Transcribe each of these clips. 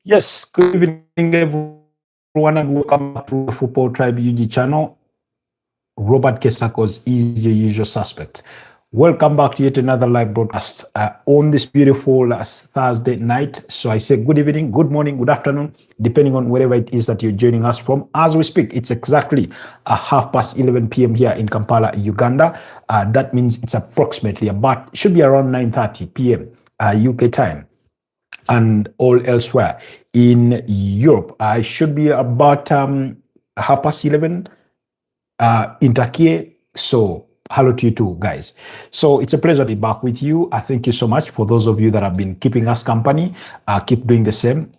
Yes, good evening, everyone, and welcome back to the Football Tribe UG channel. Robert Kesakos is your usual suspect. Welcome back to yet another live broadcast on this beautiful Thursday night. So I say good evening, good morning, good afternoon, depending on wherever it is that you're joining us from. As we speak, it's exactly 11:30 p.m. here in Kampala, Uganda. That means it's approximately about, should be around 9:30 p.m. UK time and all elsewhere in Europe. I should be about 11:30 in Turkey. So hello to you too, guys. So it's a pleasure to be back with you. I thank you so much for those of you that have been keeping us company. Keep doing the same.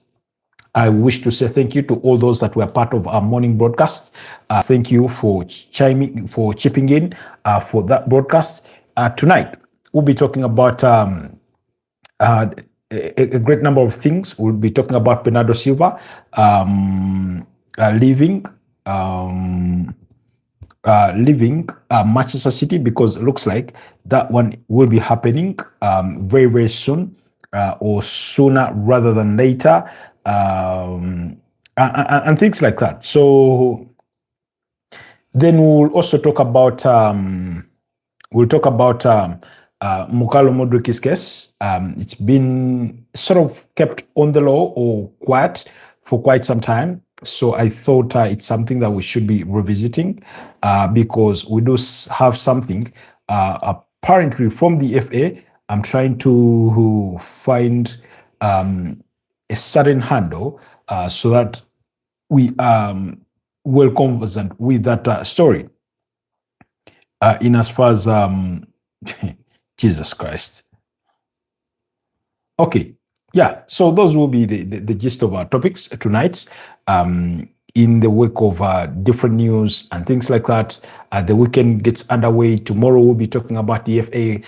I wish to say thank you to all those that were part of our morning broadcast. Thank you for chipping in for that broadcast. Tonight, we'll be talking about uh, a great number of things. We'll be talking about Bernardo Silva leaving. Um, Manchester City, because it looks like that one will be happening very, very soon, or sooner rather than later, and things like that. So then we'll also talk about Mukalo Modric's case. It's been sort of kept on the low or quiet for quite some time. So I thought it's something that we should be revisiting because we do have something apparently from the FA. I'm trying to find a certain handle so that we well conversant with that story in as far as Jesus Christ. Okay, yeah. So those will be the gist of our topics tonight. In the wake of different news and things like that, the weekend gets underway. Tomorrow we'll be talking about the FA.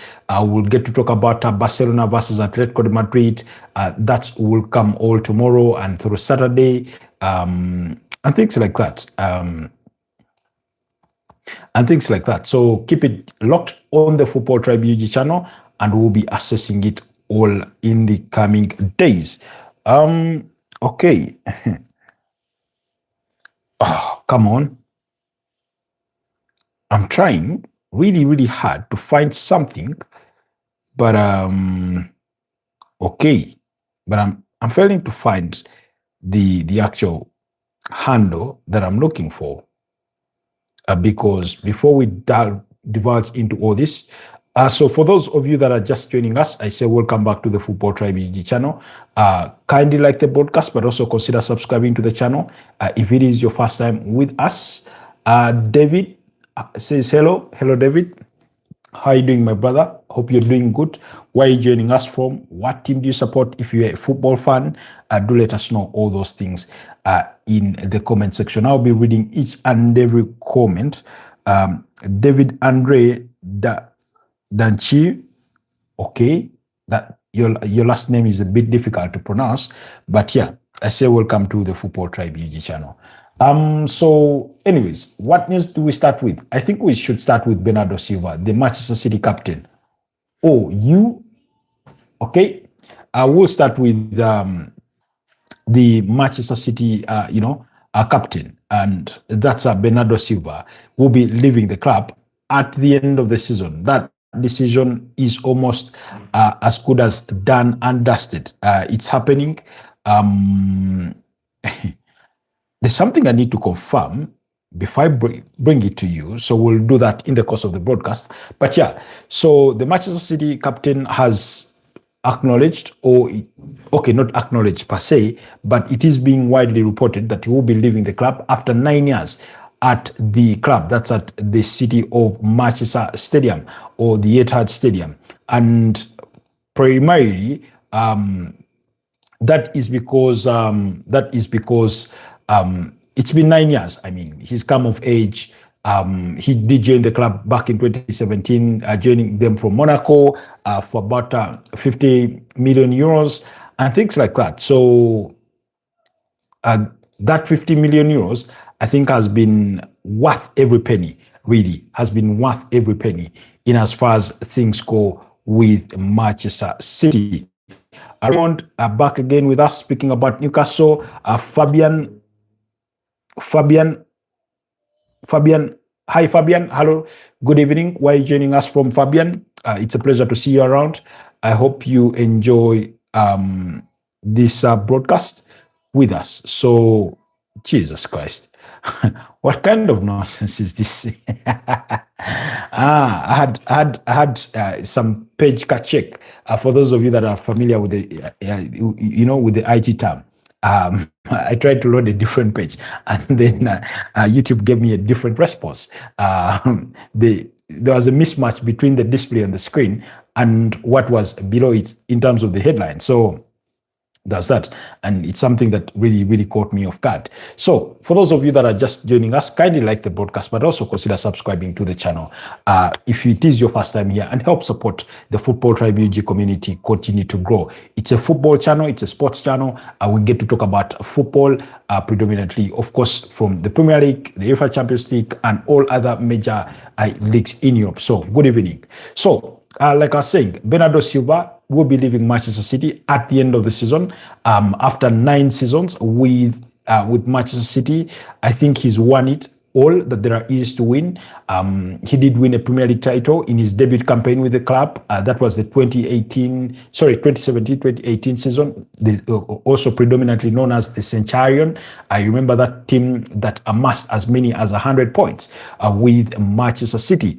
We'll get to talk about Barcelona versus Atletico de Madrid. That will come all tomorrow and through Saturday, and things like that. So keep it locked on the Football Tribe UG channel, and we'll be assessing it all in the coming days. Okay. Oh, come on. I'm trying really, really hard to find something, but okay. But I'm failing to find the actual handle that I'm looking for. Because before we divulge into all this, so for those of you that are just joining us, I say welcome back to the Football Tribe UG channel. Kindly like the broadcast, but also consider subscribing to the channel if it is your first time with us. David says hello. Hello, David. How are you doing, my brother? Hope you're doing good. Where are you joining us from? What team do you support? If you're a football fan, do let us know all those things in the comment section. I'll be reading each and every comment. David Andre Danchi, okay, that your last name is a bit difficult to pronounce, but yeah, I say welcome to the Football Tribe UG channel. So anyways, what news do we start with? I think we should start with Bernardo Silva, the Manchester City captain. Oh, you? Okay. I will start with the Manchester City, captain, and that's Bernardo Silva, will be leaving the club at the end of the season. That decision is almost as good as done and dusted. It's happening. There's something I need to confirm before I bring it to you. So we'll do that in the course of the broadcast. But yeah, so the Manchester City captain has acknowledged, or okay, not acknowledged per se, but it is being widely reported that he will be leaving the club after 9 years at the club. That's at the City of Manchester Stadium or the Etihad Stadium. And primarily, that is because it's been 9 years. I mean, he's come of age. He did join the club back in 2017, joining them from Monaco for about 50 million euros and things like that. So that 50 million euros, I think, has been worth every penny, really, has been worth every penny in as far as things go with Manchester City. Raymond back again with us, speaking about Newcastle. Fabian, Fabian. Hi, Fabian. Hello. Good evening. Why are you joining us from, Fabian? It's a pleasure to see you around. I hope you enjoy this broadcast with us. So, Jesus Christ. What kind of nonsense is this? I had some page check. For those of you that are familiar with the, with the IT term, I tried to load a different page, and then YouTube gave me a different response. There was a mismatch between the display on the screen and what was below it in terms of the headline. So that's that, and it's something that really caught me off guard. So for those of you that are just joining us, kindly like the broadcast, but also consider subscribing to the channel if it is your first time here, and help support the Football Tribe UG community continue to grow. It's a football channel, it's a sports channel. We get to talk about football predominantly, of course, from the Premier League, the UEFA Champions League, and all other major leagues in Europe. So good evening. So like I was saying, Bernardo Silva will be leaving Manchester City at the end of the season. After 9 seasons with Manchester City, I think he's won it all that there is to win. He did win a Premier League title in his debut campaign with the club. That was the 2017-2018 season, also predominantly known as the Centurion. I remember that team that amassed as many as 100 points with Manchester City.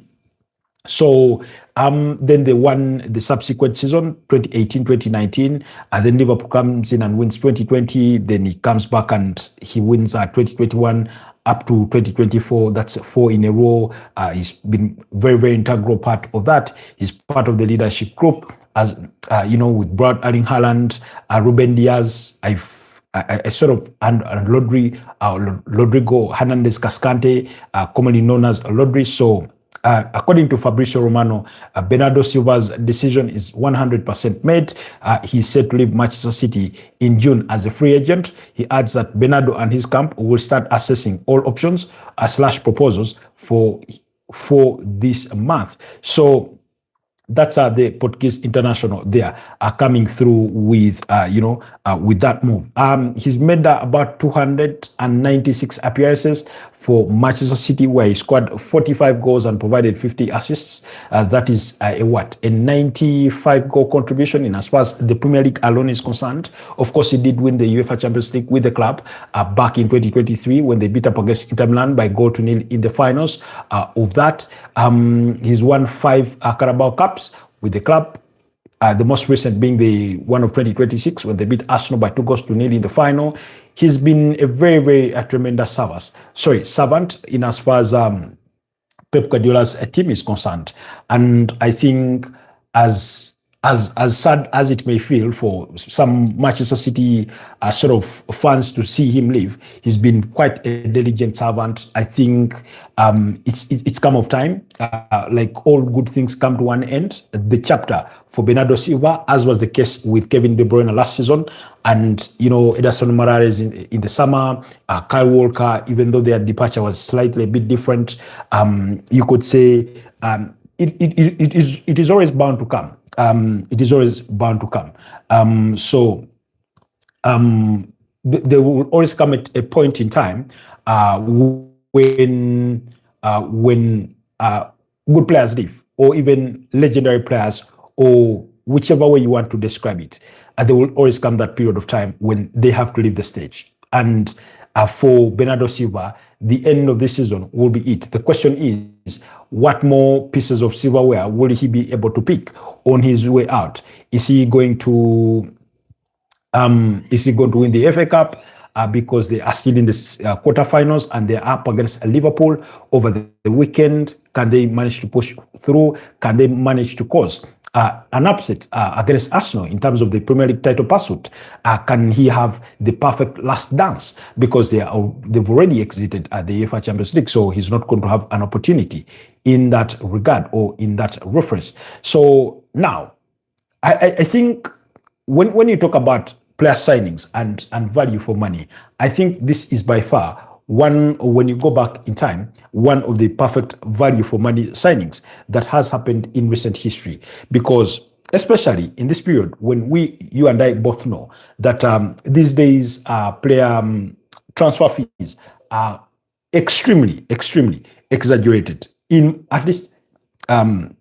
So then they won the subsequent season, 2018-2019. Then Liverpool comes in and wins 2020. Then he comes back and he wins 2021 up to 2024. That's 4 in a row. He's been very integral part of that. He's part of the leadership group, as with Brad Erling Haaland, Ruben Diaz. I sort of, and Rodrigo Hernandez Cascante, commonly known as Rodri. So according to Fabrizio Romano, Bernardo Silva's decision is 100% made. He's set to leave Manchester City in June as a free agent. He adds that Bernardo and his camp will start assessing all options / proposals for this month. So that's the Portuguese international there coming through with with that move. He's made about 296 appearances for Manchester City, where he scored 45 goals and provided 50 assists. That is a 95 goal contribution in as far as the Premier League alone is concerned. Of course, he did win the UEFA Champions League with the club back in 2023 when they beat up against Inter Milan by 0-0 in the finals of that. He's won 5 Carabao Cups with the club. The most recent being the one of 2026 when they beat Arsenal by 2-0 in the final. He's been a very tremendous servant in as far as Pep Guardiola's team is concerned. And I think as sad as it may feel for some Manchester City sort of fans to see him leave, he's been quite a diligent servant. I think it's come of time. Like all good things come to one end. The chapter for Bernardo Silva, as was the case with Kevin De Bruyne last season, and Ederson Moraes in the summer, Kyle Walker, even though their departure was slightly a bit different, you could say it is always bound to come. It is always bound to come. There will always come at a point in time when good players leave, or even legendary players, or whichever way you want to describe it. There will always come that period of time when they have to leave the stage. And for Bernardo Silva, the end of this season will be it. The question is, what more pieces of silverware will he be able to pick on his way out? Is he going to win the FA Cup because they are still in the quarterfinals and they're up against Liverpool over the weekend? Can they manage to push through? Can they manage to cause an upset against Arsenal in terms of the Premier League title pursuit? Can he have the perfect last dance because they've already exited the UEFA Champions League, so he's not going to have an opportunity in that regard or in that reference. So now, I think when you talk about player signings and value for money, I think this is by far one, when you go back in time, one of the perfect value for money signings that has happened in recent history. Because especially in this period when you and I both know that these days player transfer fees are extremely exaggerated. In um,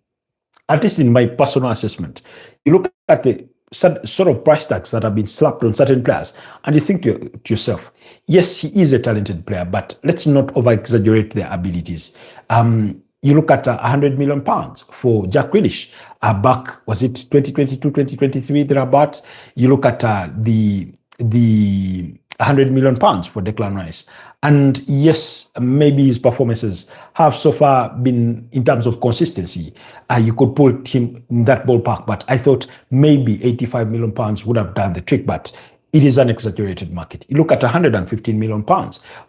at least in my personal assessment, you look at the sort of price tags that have been slapped on certain players, and you think to yourself, yes, he is a talented player, but let's not over exaggerate their abilities. You look at £100 million for Jack Grealish back, was it 2022, 2023, thereabouts? You look at the £100 million for Declan Rice. And yes, maybe his performances have so far been, in terms of consistency, you could put him in that ballpark. But I thought maybe £85 million would have done the trick. But it is an exaggerated market. You look at £115 million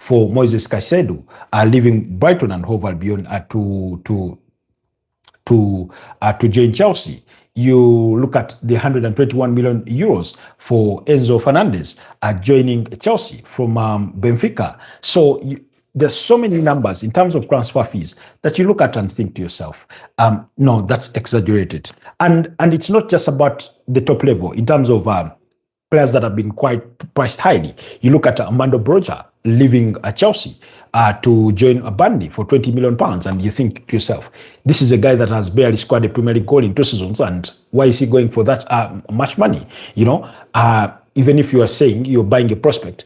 for Moises Caicedo, leaving Brighton and Hove Albion to join Chelsea. You look at the 121 million euros for Enzo Fernandez joining Chelsea from Benfica. So there's so many numbers in terms of transfer fees that you look at and think to yourself, no, that's exaggerated. And it's not just about the top level in terms of players that have been quite priced highly. You look at Armando Broja leaving Chelsea to join Burnley for £20 million, and you think to yourself, this is a guy that has barely scored a Premier League goal in 2 seasons, and why is he going for that much money? You know, even if you are saying you're buying a prospect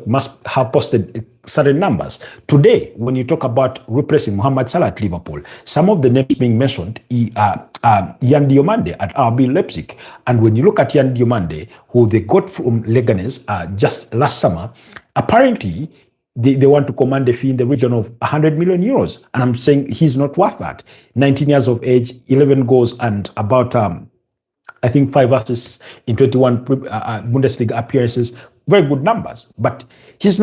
must have posted certain numbers. Today, when you talk about replacing Mohamed Salah at Liverpool, some of the names being mentioned are Yan Diomande at RB Leipzig. And when you look at Yan Diomande, who they got from Leganes just last summer, apparently they want to command a fee in the region of 100 million euros. And I'm saying he's not worth that. 19 years of age, 11 goals, and about I think 5 assists in 21 Bundesliga appearances. Very good numbers, but he's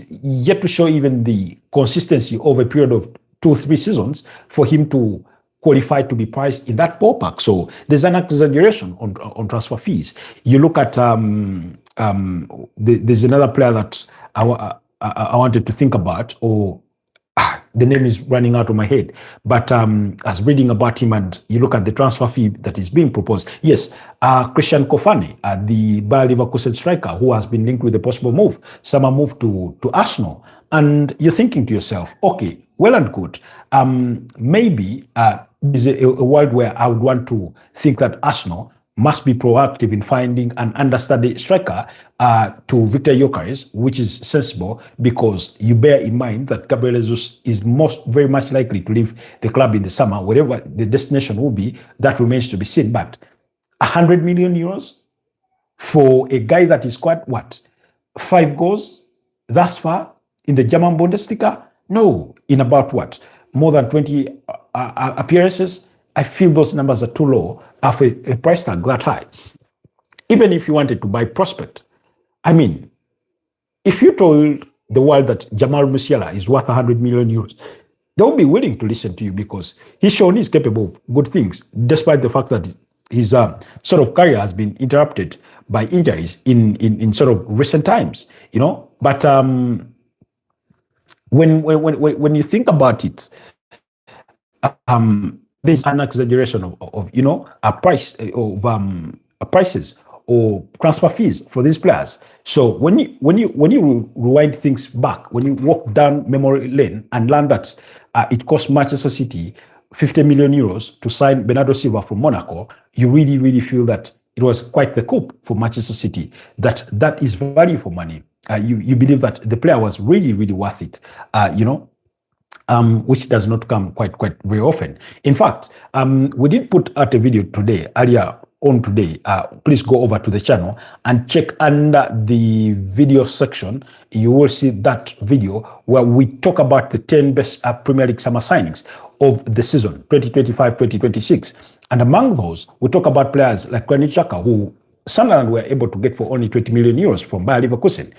yet to show even the consistency over a period of 2-3 seasons for him to qualify to be priced in that ballpark. So there's an exaggeration on transfer fees. You look at there's another player that I wanted to think about, or the name is running out of my head, but I was reading about him, and you look at the transfer fee that is being proposed. Yes, Christian Kofane, the Bayer Leverkusen striker, who has been linked with a possible summer move to Arsenal. And you're thinking to yourself, okay, well and good. Maybe this is a world where I would want to think that Arsenal must be proactive in finding an understudy striker to Victor Gyökeres, which is sensible, because you bear in mind that Gabriel Jesus is very much likely to leave the club in the summer. Whatever the destination will be, that remains to be seen. But 100 million euros for a guy that is quite 5 goals thus far in the German Bundesliga? No, in about more than 20 appearances? I feel those numbers are too low for a price tag that high. Even if you wanted to buy prospect, I mean, if you told the world that Jamal Musiala is worth 100 million euros, they will be willing to listen to you, because he's shown he's capable of good things, despite the fact that his sort of career has been interrupted by injuries in sort of recent times, you know. But when you think about it, there's an exaggeration of prices or transfer fees for these players. So when you rewind things back, when you walk down memory lane and learn that it cost Manchester City 50 million euros to sign Bernardo Silva from Monaco, you really feel that it was quite the coup for Manchester City. That is value for money. You believe that the player was really worth it. Which does not come quite very often. In fact, we did put out a video earlier on today. Please go over to the channel and check under the video section. You will see that video where we talk about the 10 best Premier League summer signings of the season 2025-2026. And among those, we talk about players like Granit Xhaka, who Sunderland were able to get for only 20 million euros from Bayer Leverkusen.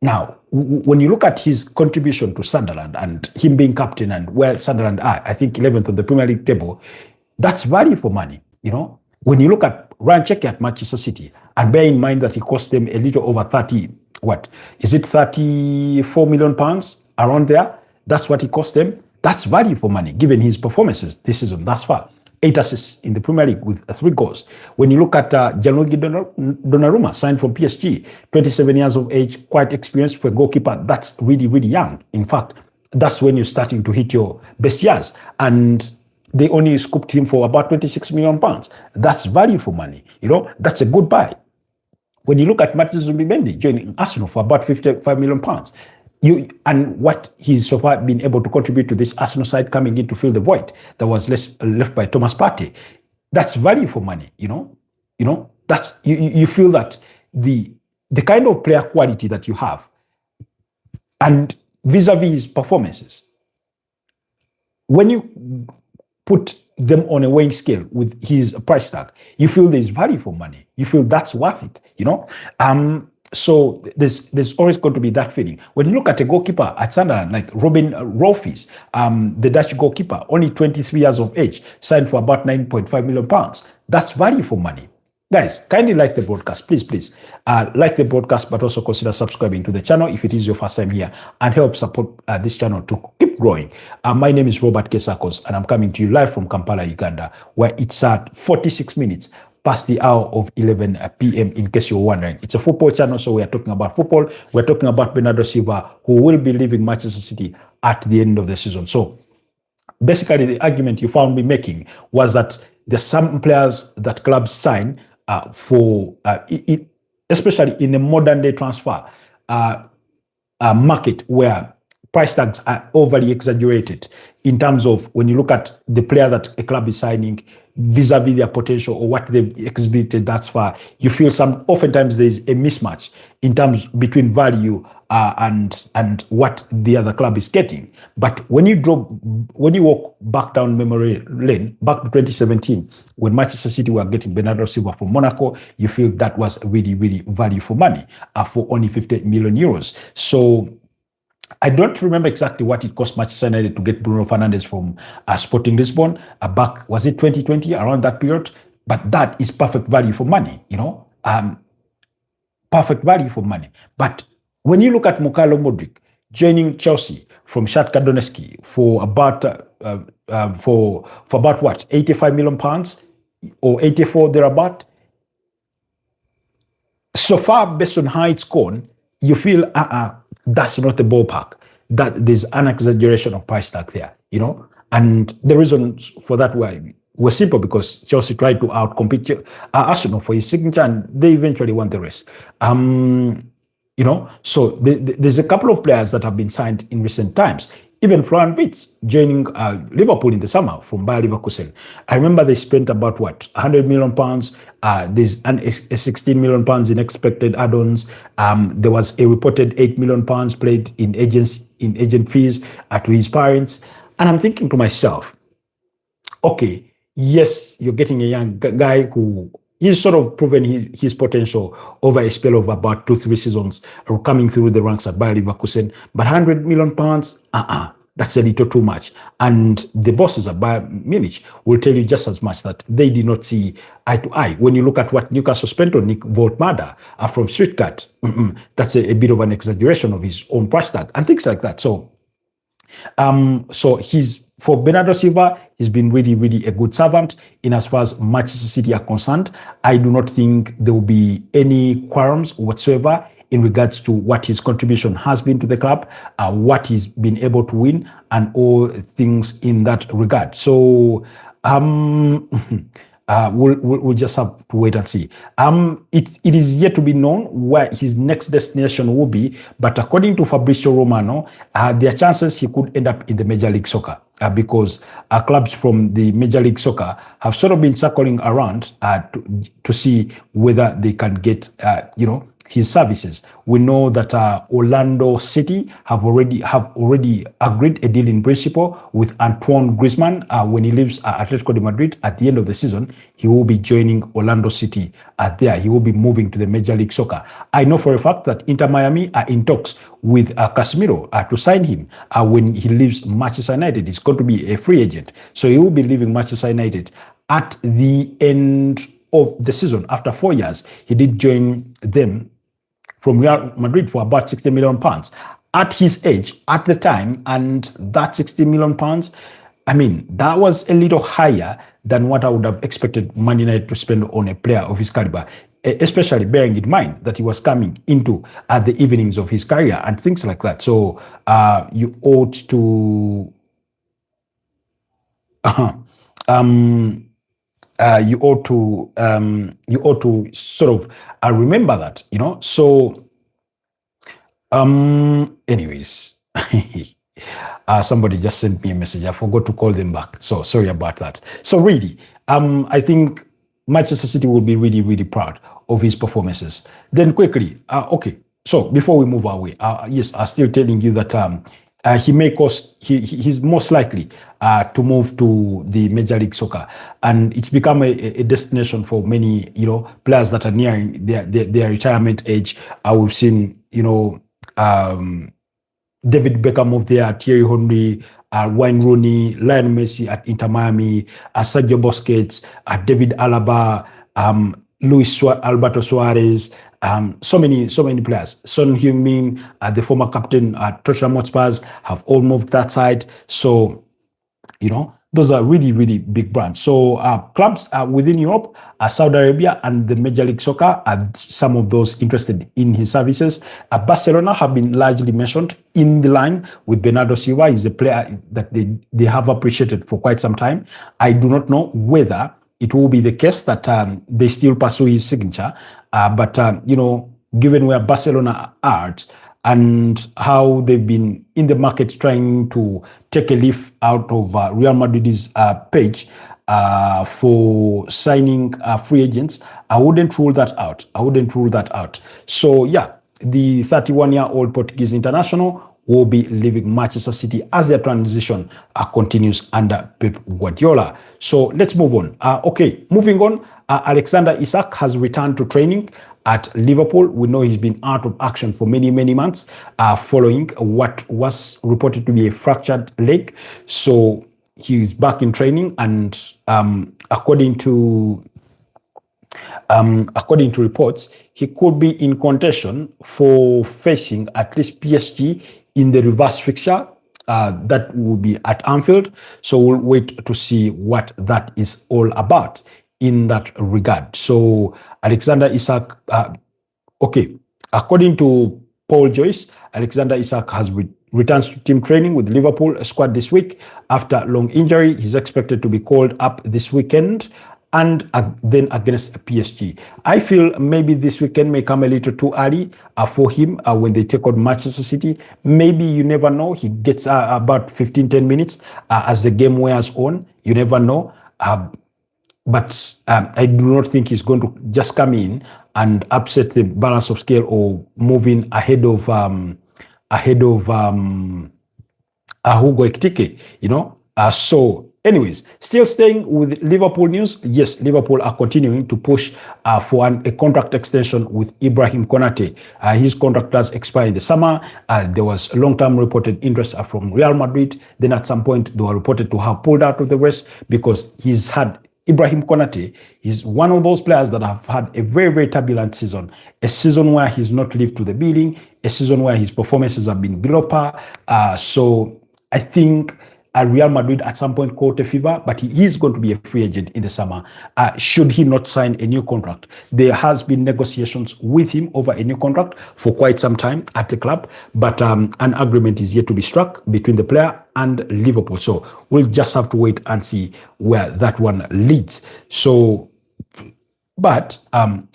Now, when you look at his contribution to Sunderland and him being captain and where Sunderland are, I think 11th on the Premier League table, that's value for money, you know. When you look at Ryan Cherki at Manchester City, and bear in mind that he cost them a little over 34 million pounds, around there, that's what he cost them. That's value for money, given his performances this season thus far. 8 assists in the Premier League with 3 goals. When you look at Gianluigi Donnarumma, signed from PSG, 27 years of age, quite experienced for a goalkeeper. That's really, really young. In fact, that's when you're starting to hit your best years. And they only scooped him for about 26 million pounds. That's value for money. That's a good buy. When you look at Martin Zubimendi joining Arsenal for about 55 million pounds, and what he's so far been able to contribute to this Arsenal side coming in to fill the void that was left by Thomas Partey, that's value for money. That's you feel that the kind of player quality that you have, and vis-a-vis his performances, when you put them on a weighing scale with his price tag, you feel there's value for money. You feel that's worth it. So there's always going to be that feeling. When you look at a goalkeeper at Sunderland, like Robin Rolfes, the Dutch goalkeeper, only 23 years of age, signed for about 9.5 million pounds. That's value for money. Guys, kindly like the broadcast, please. Like the broadcast, but also consider subscribing to the channel if it is your first time here, and help support this channel to keep growing. My name is Robert Kesakos, and I'm coming to you live from Kampala, Uganda, where it's at 46 minutes past the hour of 11 p.m. in case you're wondering. It's a football channel, so we are talking about football. We're talking about Bernardo Silva, who will be leaving Manchester City at the end of the season. So basically, the argument you found me making was that there's some players that clubs sign for, especially in a modern day transfer market where price tags are overly exaggerated in terms of when you look at the player that a club is signing vis-a-vis their potential or what they've exhibited thus far. You feel oftentimes there's a mismatch in terms between value and what the other club is getting. But when you walk back down memory lane, back to 2017, when Manchester City were getting Bernardo Silva from Monaco, you feel that was really, really value for money for only 50 million euros. So I don't remember exactly what it cost Manchester United to get Bruno Fernandes from Sporting Lisbon back, was it 2020, around that period? But that is perfect value for money, perfect value for money. But when you look at Mykhailo Mudryk joining Chelsea from Shakhtar Donetsk for about what, 85 million pounds or 84 thereabout, so far based on how it's gone, you feel that's not the ballpark. That there's an exaggeration of price tag there, And the reason for that was simple, because Chelsea tried to outcompete Arsenal for his signature, and they eventually won the race. So there's a couple of players that have been signed in recent times. Even Florian Wirtz joining Liverpool in the summer from Bayer Leverkusen. I remember they spent about 100 million pounds. There's a 16 million pounds in expected add-ons. There was a reported 8 million pounds paid in agent fees to his parents. And I'm thinking to myself, okay, yes, you're getting a young guy who he's sort of proven his potential over a spell of about 2-3 seasons, coming through the ranks at Bayer Leverkusen. But 100 million pounds, that's a little too much. And the bosses at Bayern Munich will tell you just as much that they did not see eye to eye. When you look at what Newcastle spent on Nick Voltmada from Stuttgart, that's a bit of an exaggeration of his own price tag and things like that. So for Bernardo Silva, he's been really, really a good servant in as far as Manchester City are concerned. I do not think there will be any qualms whatsoever in regards to what his contribution has been to the club, what he's been able to win, and all things in that regard. So we'll just have to wait and see. It is yet to be known where his next destination will be, but according to Fabrizio Romano, there are chances he could end up in the Major League Soccer because clubs from the Major League Soccer have sort of been circling around to see whether they can get, his services. We know that Orlando City have already agreed a deal in principle with Antoine Griezmann. When he leaves Atletico de Madrid at the end of the season, he will be joining Orlando City there. He will be moving to the Major League Soccer. I know for a fact that Inter Miami are in talks with Casemiro to sign him when he leaves Manchester United. He's going to be a free agent. So he will be leaving Manchester United at the end of the season. After 4 years, he did join them from Real Madrid for about 60 million pounds at his age at the time, and that 60 million pounds I mean, that was a little higher than what I would have expected Man United to spend on a player of his caliber, especially bearing in mind that he was coming into at the evenings of his career and things like that. So you ought to, um, you ought to sort of remember that, you know. So, anyways. Somebody just sent me a message. I forgot to call them back. So sorry about that. So really, I think Manchester City will be really, really proud of his performances. Then quickly, okay. So before we move away, yes, I'm still telling you that he may cost. He's most likely to move to the Major League Soccer, and it's become a destination for many, you know, players that are nearing their retirement age. We've seen, you know. David Beckham moved there, Thierry Henry, Wayne Rooney, Lionel Messi at Inter Miami, Sergio Busquets, David Alaba, Alberto Suarez, so many players. Son Heung-min, the former captain at Tottenham Hotspur, have all moved that side. So, you know, those are really, really big brands. So clubs within Europe, Saudi Arabia and the Major League Soccer are some of those interested in his services. Barcelona have been largely mentioned in the line with Bernardo Silva. He's a player that they have appreciated for quite some time. I do not know whether it will be the case that they still pursue his signature. But, you know, given where Barcelona are, and how they've been in the market trying to take a leaf out of Real Madrid's page for signing free agents, I wouldn't rule that out. So yeah, the 31-year-old Portuguese international will be leaving Manchester City as their transition continues under Pep Guardiola. So let's move on. Okay, moving on. Alexander Isak has returned to training at Liverpool. We know he's been out of action for many months following what was reported to be a fractured leg. So he's back in training, and according to reports, he could be in contention for facing at least PSG in the reverse fixture. That will be at Anfield. So we'll wait to see what that is all about in that regard. So Alexander Isak, okay, according to Paul Joyce, Alexander Isak has returns to team training with Liverpool squad this week after long injury. He's expected to be called up this weekend and then against PSG. I feel maybe this weekend may come a little too early for him when they take on Manchester City. Maybe, you never know, he gets about 10 minutes as the game wears on. You never know. But I do not think he's going to just come in and upset the balance of scale or move in ahead of Hugo Ekitike, you know. So anyways, still staying with Liverpool news. Yes, Liverpool are continuing to push for a contract extension with Ibrahim Konate. His contract does expire in the summer. There was long-term reported interest from Real Madrid. Then at some point, they were reported to have pulled out of the race because Ibrahim Konate is one of those players that have had a very turbulent season. A season where he's not lived to the billing, a season where his performances have been below par. So I think Real Madrid at some point caught a fever, but he is going to be a free agent in the summer. Should he not sign a new contract? There has been negotiations with him over a new contract for quite some time at the club, but an agreement is yet to be struck between the player and Liverpool. So we'll just have to wait and see where that one leads. So, but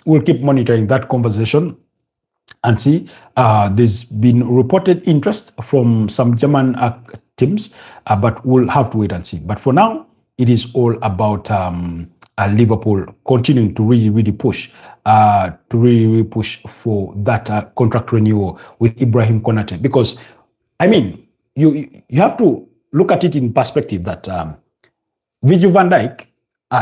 we'll keep monitoring that conversation and see. There's been reported interest from some German teams, but we'll have to wait and see. But for now, it is all about Liverpool continuing to really push for that contract renewal with Ibrahim Konate. Because, I mean, you have to look at it in perspective that Virgil van Dijk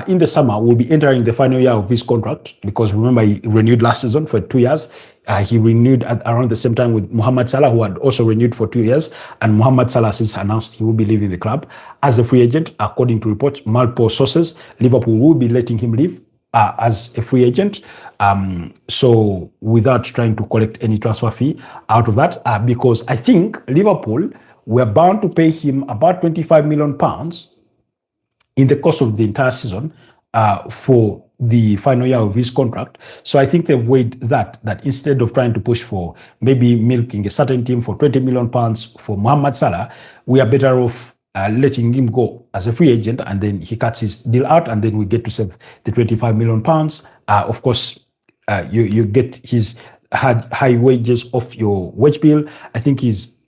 in the summer will be entering the final year of his contract, because remember, he renewed last season for 2 years. He renewed at around the same time with Mohamed Salah, who had also renewed for 2 years. And Mohamed Salah since announced he will be leaving the club as a free agent. According to reports, multiple sources, Liverpool will be letting him leave as a free agent. So without trying to collect any transfer fee out of that, because I think Liverpool were bound to pay him about £25 million in the course of the entire season for the final year of his contract. So I think they've weighed that instead of trying to push for maybe milking a certain team for 20 million pounds for Mohamed Salah, we are better off letting him go as a free agent, and then he cuts his deal out, and then we get to save the 25 million pounds. Of course, you get his high wages off your wage bill. I think he's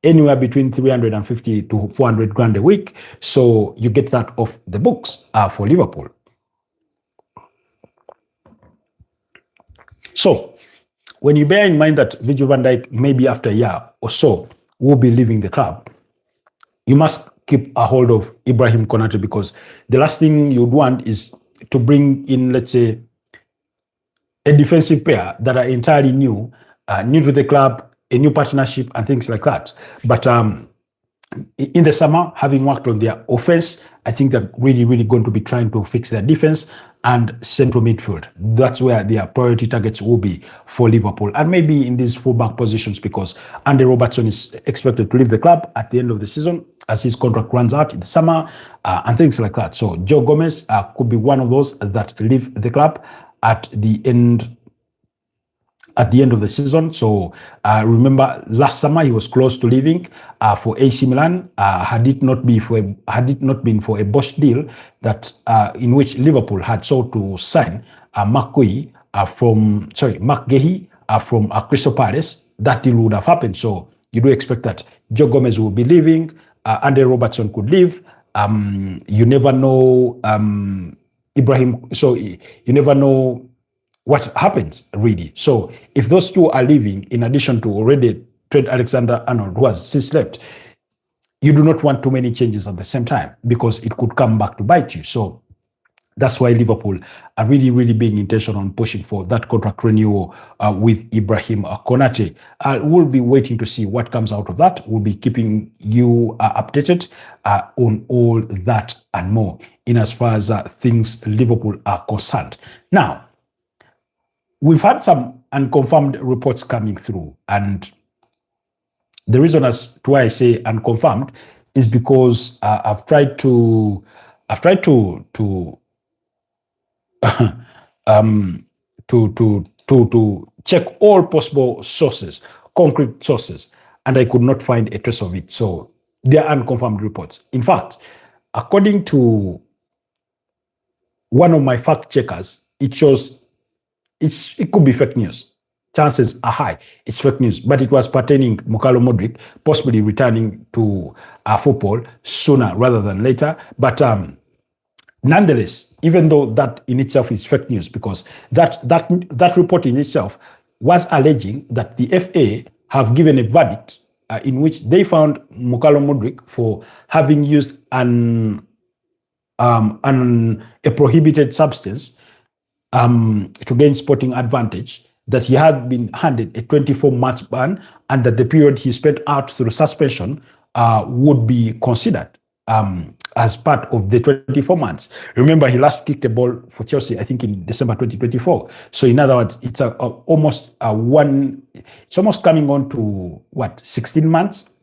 anywhere between 350 to 400 grand a week. So you get that off the books for Liverpool. So when you bear in mind that Virgil van Dijk, maybe after a year or so, will be leaving the club, you must keep a hold of Ibrahim Konate, because the last thing you'd want is to bring in, let's say, a defensive pair that are entirely new to the club, a new partnership and things like that. But in the summer, having worked on their offense, I think they're really going to be trying to fix their defense and central midfield. That's where their priority targets will be for Liverpool. And maybe in these fullback positions, because Andy Robertson is expected to leave the club at the end of the season as his contract runs out in the summer and things like that. So Joe Gomez could be one of those that leave the club at the end of the season. So remember, last summer he was close to leaving for AC Milan. Had it not been for a Bosch deal that in which Liverpool had sought to sign Mark Gehi from Crystal Palace, that deal would have happened. So you do expect that Joe Gomez will be leaving. Andy Robertson could leave. You never know, Ibrahim. So you never know what happens, really. So if those two are leaving, in addition to already Trent Alexander-Arnold, who has since left, you do not want too many changes at the same time, because it could come back to bite you. So that's why Liverpool are really being intentional on pushing for that contract renewal with Ibrahim Konate. We'll be waiting to see what comes out of that. We'll be keeping you updated on all that and more in as far as things Liverpool are concerned. Now, we've had some unconfirmed reports coming through, and the reason as to why I say unconfirmed is because I've tried to check all possible sources, concrete sources, and I could not find a trace of it. So they are unconfirmed reports. In fact, according to one of my fact checkers, it shows it could be fake news. Chances are high it's fake news, but it was pertaining Mukalo Modric possibly returning to football sooner rather than later. But nonetheless, even though that in itself is fake news, because that report in itself was alleging that the FA have given a verdict in which they found Mukalo Modric for having used a prohibited substance to gain sporting advantage, that he had been handed a 24-month ban, and that the period he spent out through suspension would be considered as part of the 24 months. Remember, he last kicked a ball for Chelsea, I think, in December 2024. So in other words, it's almost coming on to 16 months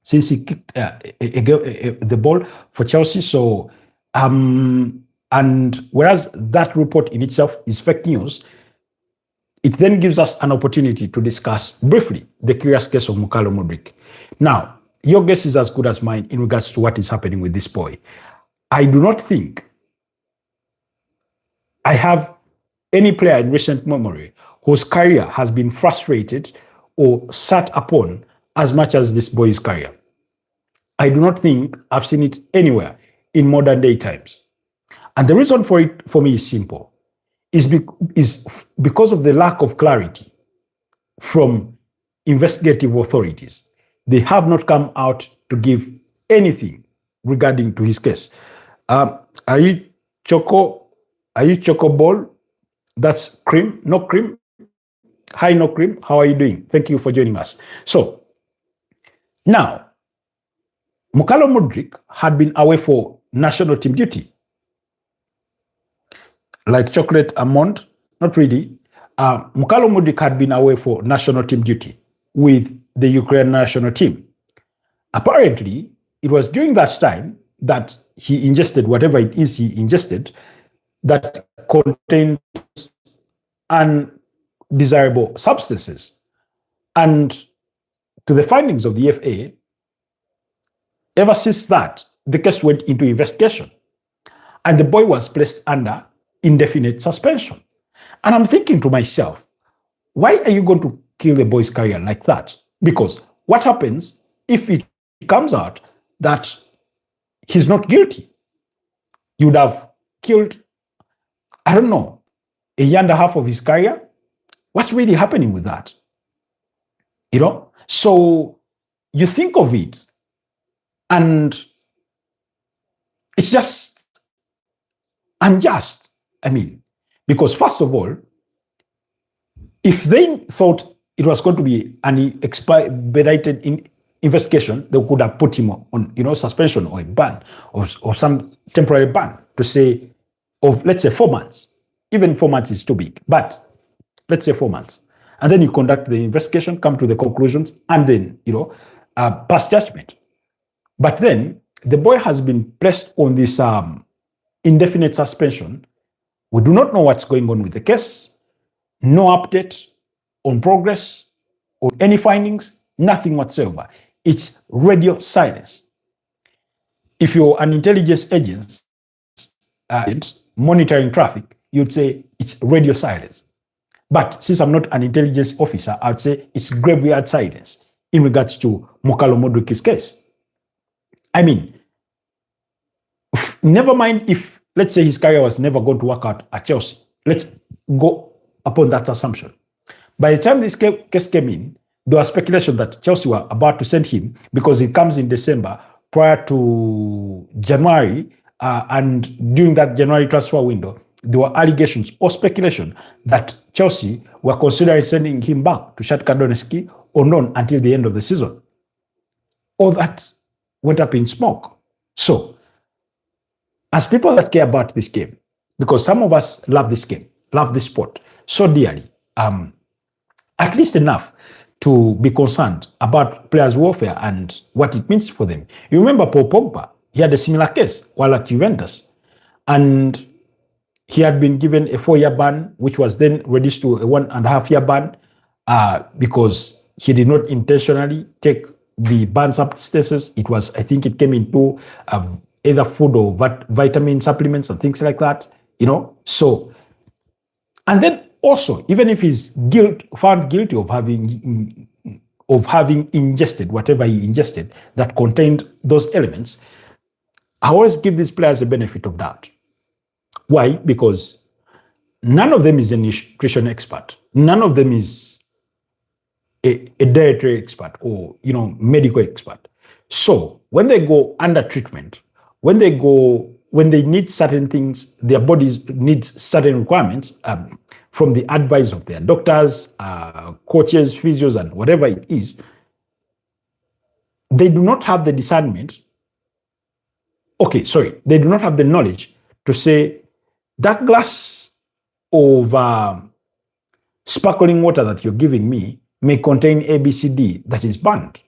since he kicked the ball for Chelsea. So and whereas that report in itself is fake news, it then gives us an opportunity to discuss briefly the curious case of Mukalo Modric. Now, your guess is as good as mine in regards to what is happening with this boy. I do not think I have any player in recent memory whose career has been frustrated or sat upon as much as this boy's career. I do not think I've seen it anywhere in modern day times. And the reason for it, for me, is simple. Is because of the lack of clarity from investigative authorities. They have not come out to give anything regarding to his case. Are you Choco Ball? That's Cream, no Cream. Hi, no Cream. How are you doing? Thank you for joining us. So now, Mukalo Modric had been away for national team duty. Like chocolate almond, not really. Mukalo Modric had been away for national team duty with the Ukraine national team. Apparently, it was during that time that he ingested whatever it is he ingested that contained undesirable substances. And to the findings of the FA, ever since that, the case went into investigation and the boy was placed under indefinite suspension. And I'm thinking to myself, why are you going to kill the boy's career like that? Because what happens if it comes out that he's not guilty? You would have killed, I don't know, a year and a half of his career. What's really happening with that? You know? So you think of it, and it's just unjust. I mean, because first of all, if they thought it was going to be an expedited investigation, they could have put him on, suspension or a ban or some temporary ban to say of, let's say, 4 months. Even 4 months is too big, but let's say 4 months. And then you conduct the investigation, come to the conclusions, and then, pass judgment. But then the boy has been placed on this indefinite suspension. We do not know what's going on with the case. No update on progress or any findings, nothing whatsoever. It's radio silence. If you're an intelligence agent monitoring traffic, you'd say it's radio silence. But since I'm not an intelligence officer, I'd say it's graveyard silence in regards to Mokalo Modric's case. I mean, never mind if, let's say, his career was never going to work out at Chelsea. Let's go upon that assumption. By the time this case came in, there was speculation that Chelsea were about to send him because it comes in December prior to January, and during that January transfer window, there were allegations or speculation that Chelsea were considering sending him back to Shakhtar Donetsk or none until the end of the season. All that went up in smoke. So, as people that care about this game, because some of us love this game, love this sport so dearly, at least enough to be concerned about players' welfare and what it means for them. You remember Paul Pogba, he had a similar case while at Juventus, and he had been given a 4-year ban, which was then reduced to a 1.5-year ban because he did not intentionally take the banned substances. It was, I think it came into either food or vitamin supplements and things like that, So, and then also, even if he's found guilty of having ingested whatever he ingested that contained those elements, I always give these players a benefit of doubt. Why? Because none of them is a nutrition expert. None of them is a dietary expert or, medical expert. So when they go under treatment, when they need certain things, their bodies need certain requirements from the advice of their doctors, coaches, physios, and whatever it is, they do not have the discernment. They do not have the knowledge to say that glass of sparkling water that you're giving me may contain ABCD that is banned.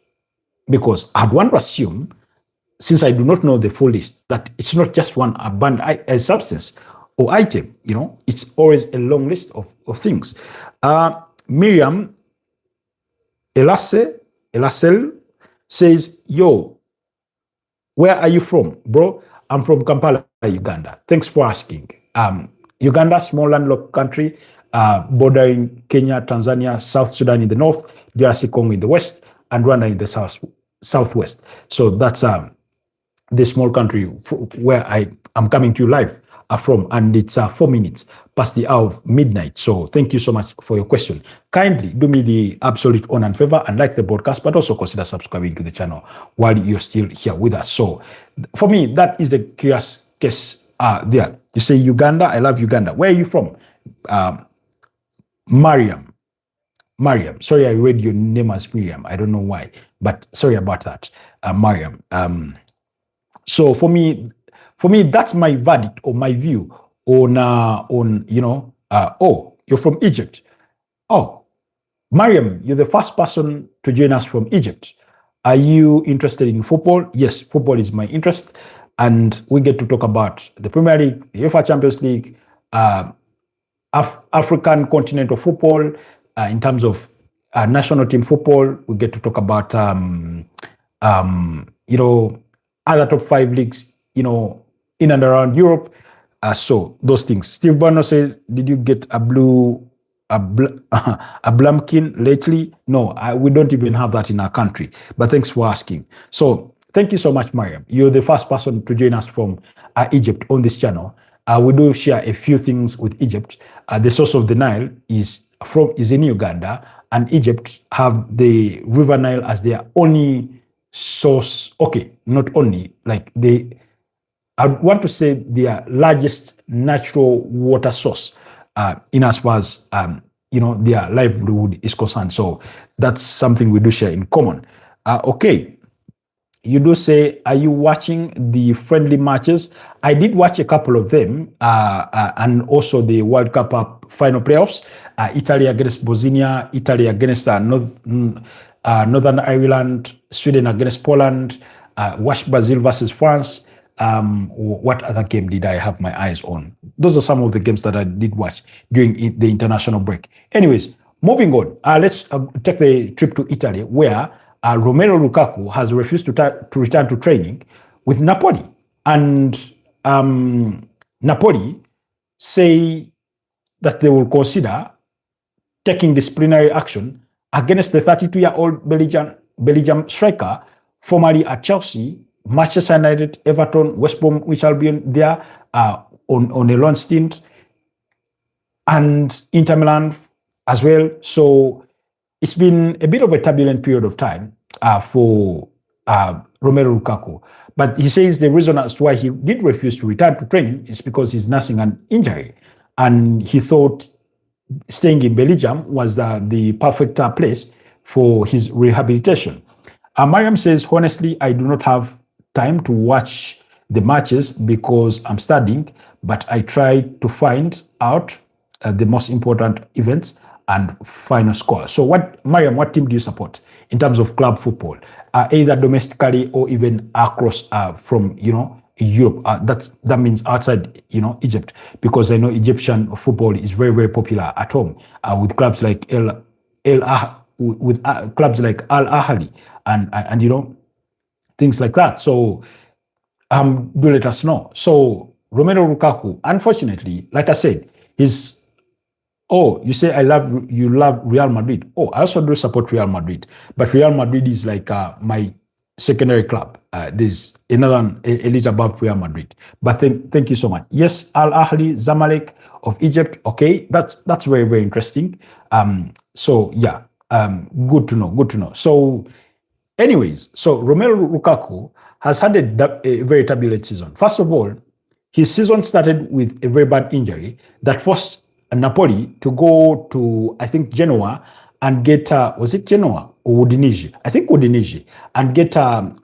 Because I'd want to assume, since I do not know the full list, that it's not just one banned substance or item, it's always a long list of things. Miriam Elasel says, yo, where are you from, bro? I'm from Kampala, Uganda. Thanks for asking. Uganda, small landlocked country, bordering Kenya, Tanzania, South Sudan in the north, DRC Congo in the west, and Rwanda in the southwest. So that's the small country where I am coming to you live from, and it's 4 minutes past the hour of midnight. So thank you so much for your question. Kindly do me the absolute honor and favor and like the broadcast, but also consider subscribing to the channel while you're still here with us. So for me, that is the curious case there. You say Uganda, I love Uganda. Where are you from? Mariam. Sorry, I read your name as Miriam. I don't know why, but sorry about that, Mariam. So for me, that's my verdict or my view on you're from Egypt. Oh, Mariam, you're the first person to join us from Egypt. Are you interested in football? Yes, football is my interest. and we get to talk about the Premier League, the UEFA Champions League, African continental football, in terms of national team football. We get to talk about other top 5 leagues, in and around Europe. So those things. Steve Bonner says, "Did you get a Blumpkin lately?" No, we don't even have that in our country. But thanks for asking. So thank you so much, Mariam. You're the first person to join us from Egypt on this channel. We do share a few things with Egypt. The source of the Nile is in Uganda, and Egypt have the River Nile as their only source. Okay, not only, I want to say their largest natural water source, in as far as their livelihood is concerned. So that's something we do share in common. Okay. You do say, are you watching the friendly matches? I did watch a couple of them, and also the World Cup final playoffs. Italy against Bosnia, Italy against Northern Ireland, Sweden against Poland, watched Brazil versus France. What other game did I have my eyes on? Those are some of the games that I did watch during the international break. Anyways, moving on. Let's take the trip to Italy, where Romelu Lukaku has refused to return to training with Napoli. And Napoli say that they will consider taking disciplinary action against the 32-year-old Belgium striker, formerly at Chelsea, Manchester United, Everton, West Bromwich Albion, there on a loan stint, and Inter Milan as well. So it's been a bit of a turbulent period of time for Romelu Lukaku. But he says the reason as to why he did refuse to return to training is because he's nursing an injury. And he thought staying in Belgium was the perfect place for his rehabilitation. Mariam says, honestly, I do not have time to watch the matches because I'm studying, but I try to find out the most important events and final score. So Mariam, what team do you support in terms of club football, either domestically or even across from Europe? That means outside Egypt, because I know Egyptian football is very, very popular at home with clubs like clubs like Al Ahly and things like that. So do let us know. So Romelu Lukaku, unfortunately, like I said, he's. Oh, you say you love Real Madrid. Oh, I also do support Real Madrid, but Real Madrid is like my secondary club. There's another one a little above Real Madrid. But thank you so much. Yes, Al Ahly, Zamalek of Egypt. Okay, that's very, very interesting. So yeah, good to know. Good to know. So, anyways, so Romelu Lukaku has had a very turbulent season. First of all, his season started with a very bad injury that forced Napoli to go to, I think, Genoa and get, was it Genoa or Udinese? I think Udinese, and get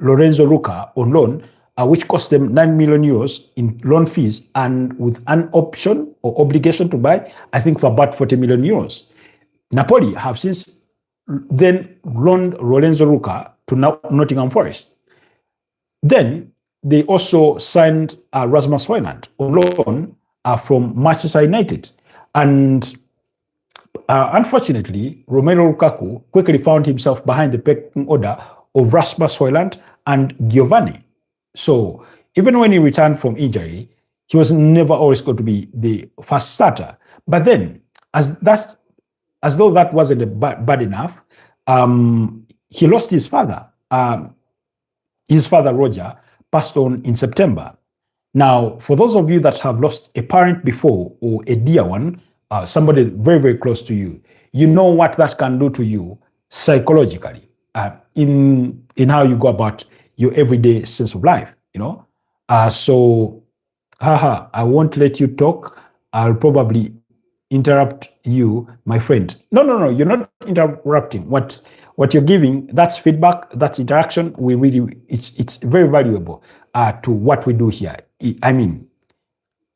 Lorenzo Luca on loan, which cost them 9 million euros in loan fees, and with an option or obligation to buy, I think, for about 40 million euros. Napoli have since then loaned Lorenzo Luca to Nottingham Forest. Then they also signed Rasmus Højlund on loan from Manchester United. And unfortunately, Romelu Lukaku quickly found himself behind the pecking order of Rasmus Højlund and Giovanni. So even when he returned from injury, he was never always going to be the first starter. But then, as though that wasn't bad enough, he lost his father. His father, Roger, passed on in September. Now, for those of you that have lost a parent before, or a dear one, somebody very, very close to you, you know what that can do to you psychologically, in how you go about your everyday sense of life, So, I won't let you talk. I'll probably interrupt you, my friend. No, you're not interrupting. What you're giving, that's feedback, that's interaction. It's very valuable to what we do here. I mean,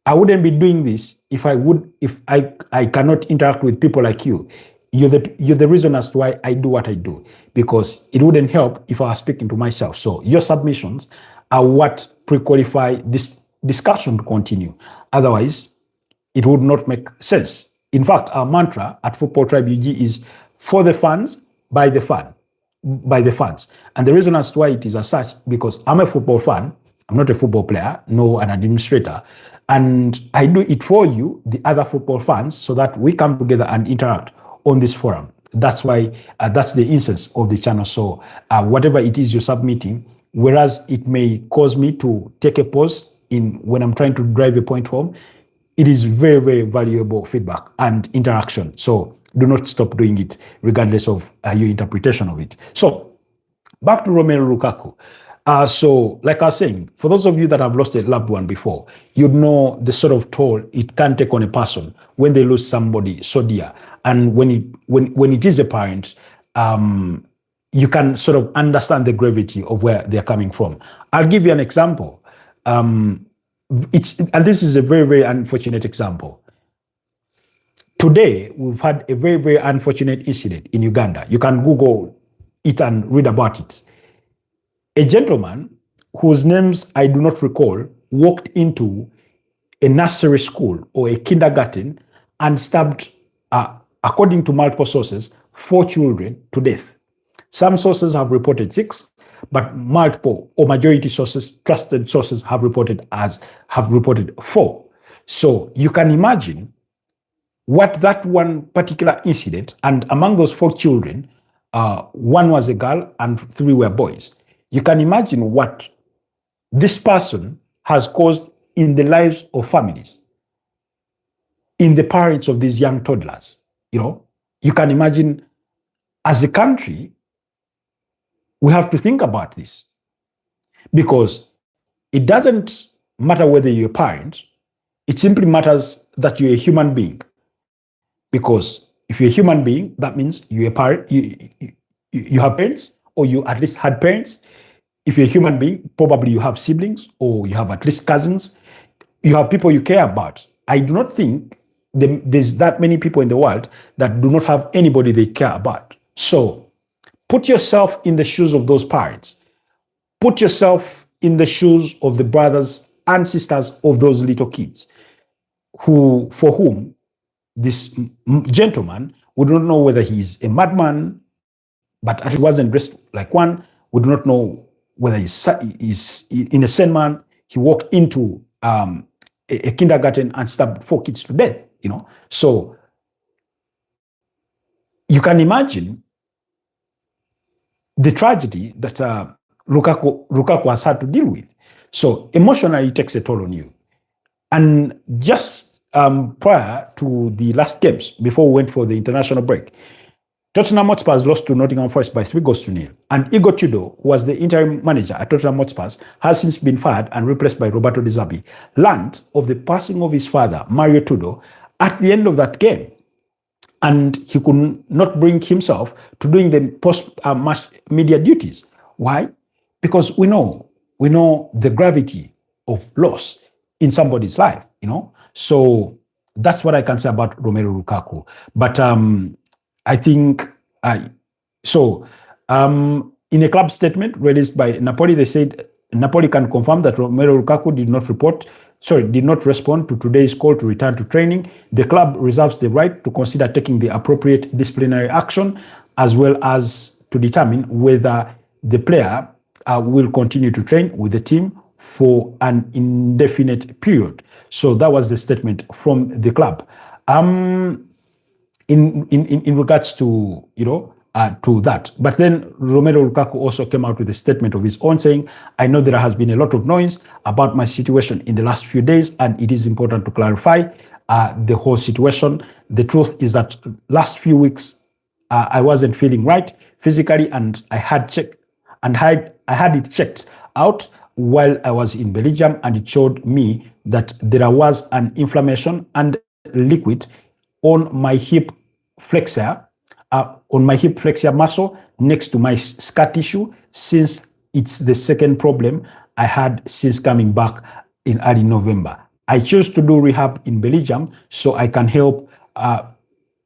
I wouldn't be doing this if I cannot interact with people like you. You're the reason as to why I do what I do, because it wouldn't help if I was speaking to myself. So your submissions what pre-qualify this discussion to continue. Otherwise, it would not make sense. In fact, our mantra at Football Tribe UG is for the fans, by the fans. And the reason as to why it is as such, because I'm a football fan, I'm not a football player, nor an administrator, and I do it for you, the other football fans, so that we come together and interact on this forum. That's why, that's the essence of the channel. So whatever it is you're submitting, whereas it may cause me to take a pause in when I'm trying to drive a point home, it is very, very valuable feedback and interaction. So do not stop doing it, regardless of your interpretation of it. So back to Romelu Lukaku. So like I was saying, for those of you that have lost a loved one before, you'd know the sort of toll it can take on a person when they lose somebody so dear. And when it is a parent, you can sort of understand the gravity of where they're coming from. I'll give you an example. And this is a very, very unfortunate example. Today, we've had a very, very unfortunate incident in Uganda. You can Google it and read about it. A gentleman whose names I do not recall walked into a nursery school or a kindergarten and stabbed, according to multiple sources, 4 children to death. Some sources have reported 6, but multiple or majority sources, trusted sources, have reported 4. So you can imagine what that one particular incident, and among those 4 children, 1 was a girl and 3 were boys. You can imagine what this person has caused in the lives of families, in the parents of these young toddlers. You can imagine, as a country, we have to think about this, because it doesn't matter whether you're a parent. It simply matters that you're a human being, because if you're a human being, that means you're a parent, you have parents, or you at least had parents. If you're a human being, probably you have siblings, or you have at least cousins. You have people you care about. I do not think there's that many people in the world that do not have anybody they care about. So put yourself in the shoes of those parents. Put yourself in the shoes of the brothers and sisters of those little kids for whom this gentleman, we don't know whether he's a madman, but he wasn't dressed like one. We do not know whether he's in a sane man. He walked into a kindergarten and stabbed 4 kids to death. So you can imagine the tragedy that Lukaku has had to deal with. So emotionally, it takes a toll on you. And just prior to the last games, before we went for the international break, Tottenham Hotspur lost to Nottingham Forest by 3-0. And Igor Tudor, who was the interim manager at Tottenham Hotspur, has since been fired and replaced by Roberto De Zerbi, learned of the passing of his father, Mario Tudor, at the end of that game. And he could not bring himself to doing the post-match media duties. Why? Because we know the gravity of loss in somebody's life, So that's what I can say about Romelu Lukaku. But I think, in a club statement released by Napoli, they said Napoli can confirm that Romelu Lukaku did not respond to today's call to return to training. The club reserves the right to consider taking the appropriate disciplinary action, as well as to determine whether the player will continue to train with the team for an indefinite period. So that was the statement from the club. In regards to to that. But then Romelu Lukaku also came out with a statement of his own saying, I know there has been a lot of noise about my situation in the last few days, and it is important to clarify the whole situation. The truth is that last few weeks, I wasn't feeling right physically, and I had it checked out while I was in Belgium, and it showed me that there was an inflammation and liquid on my hip flexor, muscle next to my scar tissue, since it's the second problem I had since coming back in early November. I chose to do rehab in Belgium so I can help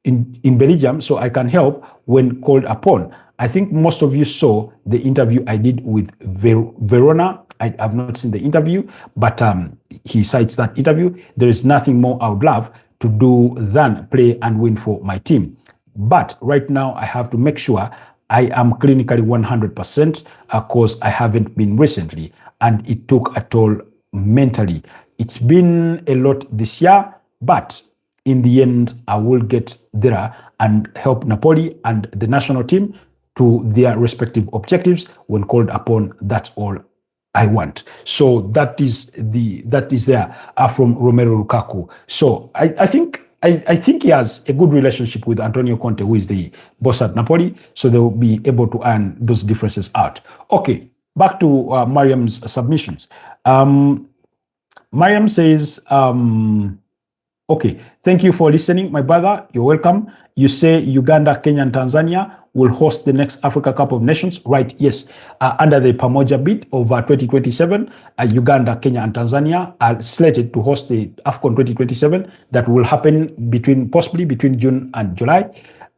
in Belgium so I can help when called upon. I think most of you saw the interview I did with Verona I have not seen the interview, but he cites that interview. There is nothing more I would love to do than play and win for my team. But right now, I have to make sure I am clinically 100% because I haven't been recently, and it took a toll mentally. It's been a lot this year, but in the end, I will get there and help Napoli and the national team to their respective objectives when called upon. That's all I want. So that is there from Romelu Lukaku. So I think he has a good relationship with Antonio Conte, who is the boss at Napoli. So they will be able to earn those differences out. Okay, back to Mariam's submissions. Mariam says, okay, thank you for listening, my brother. You're welcome. You say Uganda, Kenya, and Tanzania will host the next Africa Cup of Nations, right? Yes. Under the Pamoja bid of 2027, Uganda, Kenya, and Tanzania are slated to host the AFCON 2027 that will happen possibly between June and July.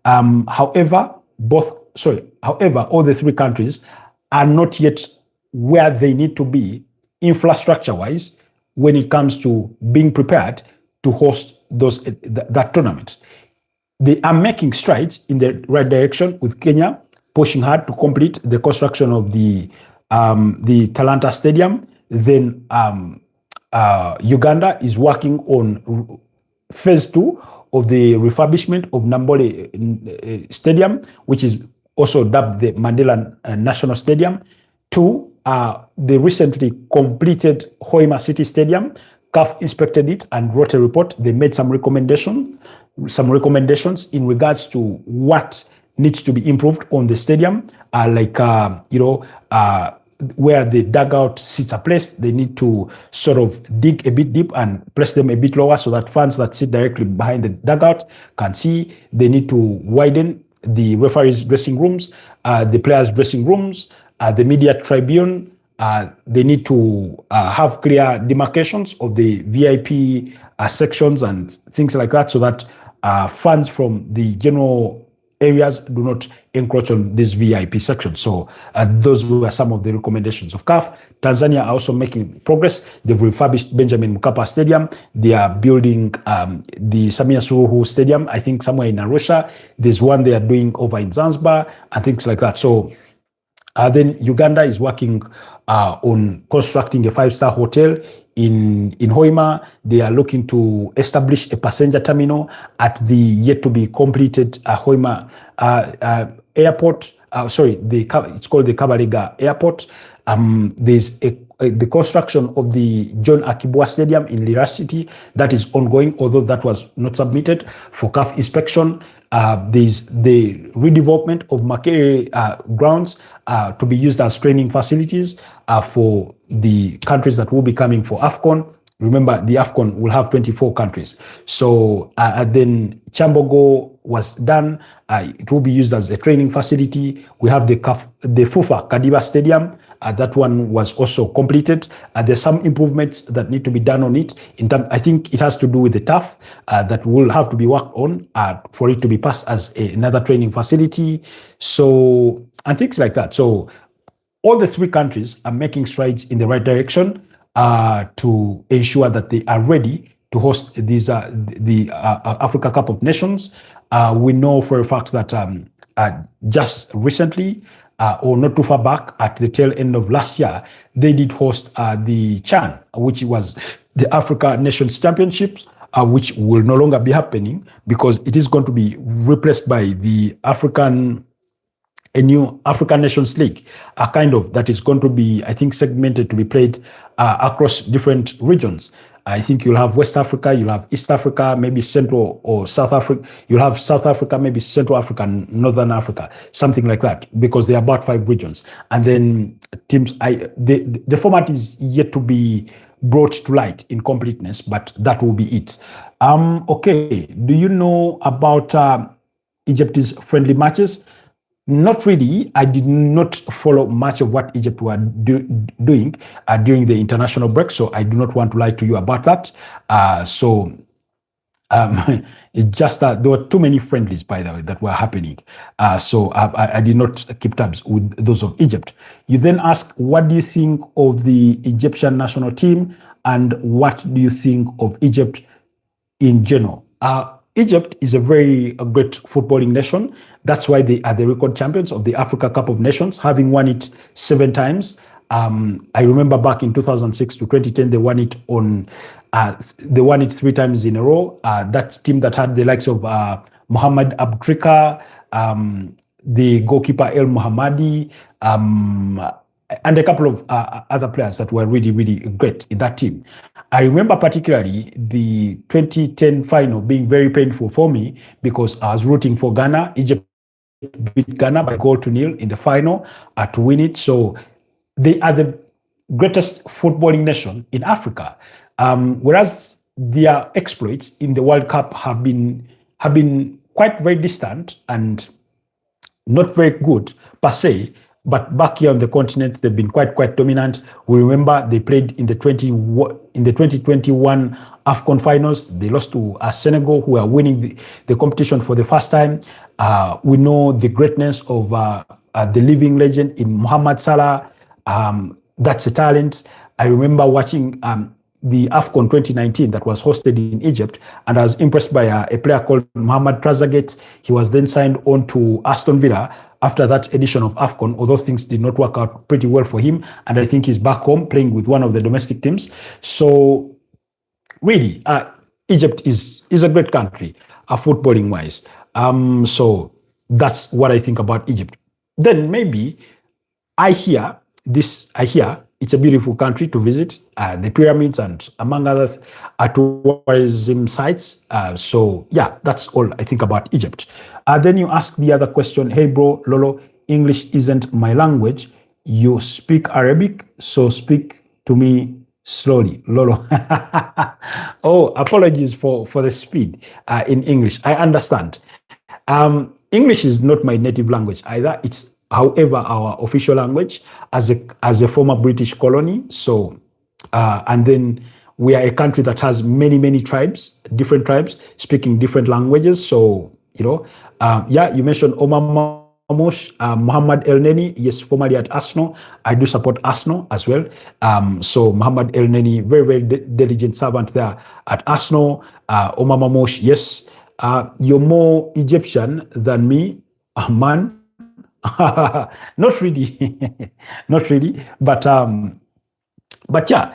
However, all the three countries are not yet where they need to be infrastructure-wise when it comes to being prepared to host that tournament. They are making strides in the right direction, with Kenya pushing hard to complete the construction of the Talanta Stadium. Then Uganda is working on phase 2 of the refurbishment of Napoli Stadium, which is also dubbed the Mandela National Stadium. 2, they recently completed Hoima City Stadium. CAF inspected it and wrote a report. They made some recommendations in regards to what needs to be improved on the stadium, where the dugout seats are placed. They need to sort of dig a bit deep and place them a bit lower so that fans that sit directly behind the dugout can see. They need to widen the referees' dressing rooms, the players' dressing rooms, the media tribune. They need to have clear demarcations of the VIP sections and things like that, so that fans from the general areas do not encroach on this VIP section. So those were some of the recommendations of CAF. Tanzania are also making progress. They've refurbished Benjamin Mkapa Stadium. They are building the Samia Suluhu Stadium, I think somewhere in Arusha. There's one they are doing over in Zanzibar and things like that. So then Uganda is working on constructing a 5-star hotel in Hoima. They are looking to establish a passenger terminal at the yet to be completed Hoima airport. It's called the Kabalega Airport. There's the construction of the John Akibwa Stadium in Lira City that is ongoing, although that was not submitted for CAF inspection. There's the redevelopment of Makere grounds to be used as training facilities for the countries that will be coming for AFCON. Remember, the AFCON will have 24 countries. So then Chambogo was done. It will be used as a training facility. We have the FUFA Kadiba Stadium. That one was also completed. There's some improvements that need to be done on it. I think it has to do with the turf that will have to be worked on for it to be passed as another training facility. So, and things like that. So all the three countries are making strides in the right direction to ensure that they are ready to host these the Africa Cup of Nations. We know for a fact that just recently, or not too far back, at the tail end of last year, they did host the CHAN, which was the Africa Nations Championships, which will no longer be happening because it is going to be replaced by the a new African Nations League, that is going to be, I think, segmented to be played across different regions. I think you'll have West Africa, you'll have East Africa, maybe Central or South Africa. You'll have South Africa, maybe Central Africa, Northern Africa, something like that, because there are about 5 regions. And then teams, the format is yet to be brought to light in completeness, but that will be it. Okay, do you know about Egypt's friendly matches? Not really. I did not follow much of what Egypt were doing during the international break, so I do not want to lie to you about that. So It's just that there were too many friendlies, by the way, that were happening. So I did not keep tabs with those of Egypt. You then ask, what do you think of the Egyptian national team, and what do you think of Egypt in general? Egypt is a great footballing nation. That's why they are the record champions of the Africa Cup of Nations, having won it 7 times. I remember back in 2006 to 2010, they won it 3 times in a row. That team that had the likes of Mohamed Aboutrika, the goalkeeper El Mohammadi, and a couple of other players that were really, really great in that team. I remember particularly the 2010 final being very painful for me because I was rooting for Ghana. Egypt beat Ghana by 1-0 in the final to win it. So they are the greatest footballing nation in Africa, whereas their exploits in the World Cup have been quite very distant and not very good per se. But back here on the continent, they've been quite dominant. We remember they played in the 2021 AFCON finals. They lost to Senegal, who are winning the competition for the first time. We know the greatness of the living legend in Mohamed Salah. That's a talent. I remember watching the AFCON 2019 that was hosted in Egypt, and I was impressed by a player called Mohamed Trezeguet. He was then signed on to Aston Villa after that edition of AFCON, although things did not work out pretty well for him, and I think he's back home playing with one of the domestic teams. So really, Egypt is a great country, footballing wise. So that's what I think about Egypt. Then maybe I hear it's a beautiful country to visit, the pyramids and among others tourism sites. So yeah, that's all I think about Egypt. Then you ask the other question, hey bro, Lolo, English isn't my language. You speak Arabic, so speak to me slowly, Lolo. Oh, apologies for the speed in English. I understand. English is not my native language either. It's however our official language as a former British colony. So, and then we are a country that has many tribes, different tribes speaking different languages. So, yeah, you mentioned Omar Mamush, Mohamed El Neni, yes, formerly at Arsenal. I do support Arsenal as well. So Mohamed El Neni, very diligent servant there at Arsenal. Omar Mamush, yes, you're more Egyptian than me, man. Not really, not really, but yeah.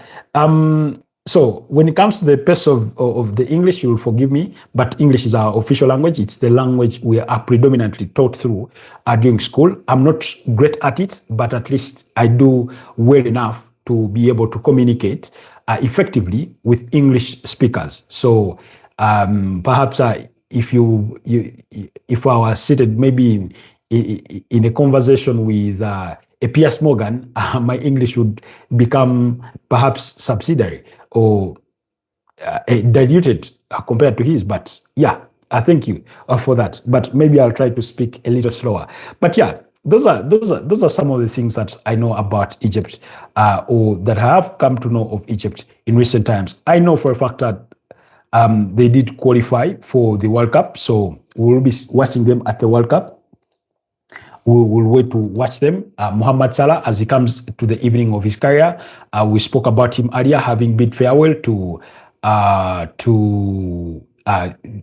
So when it comes to the pace of the English, you will forgive me, but English is our official language. It's the language we are predominantly taught through during school. I'm not great at it, but at least I do well enough to be able to communicate effectively with English speakers. So perhaps if I was seated maybe in a conversation with a Piers Morgan, my English would become perhaps subsidiary or diluted compared to his. But yeah, thank you for that. But maybe I'll try to speak a little slower. But yeah, those are some of the things that I know about Egypt, or that I have come to know of Egypt in recent times. I know for a fact that they did qualify for the World Cup, so we'll be watching them at the World Cup. We will wait to watch them. Mohamed Salah, as he comes to the evening of his career, we spoke about him earlier, having bid farewell to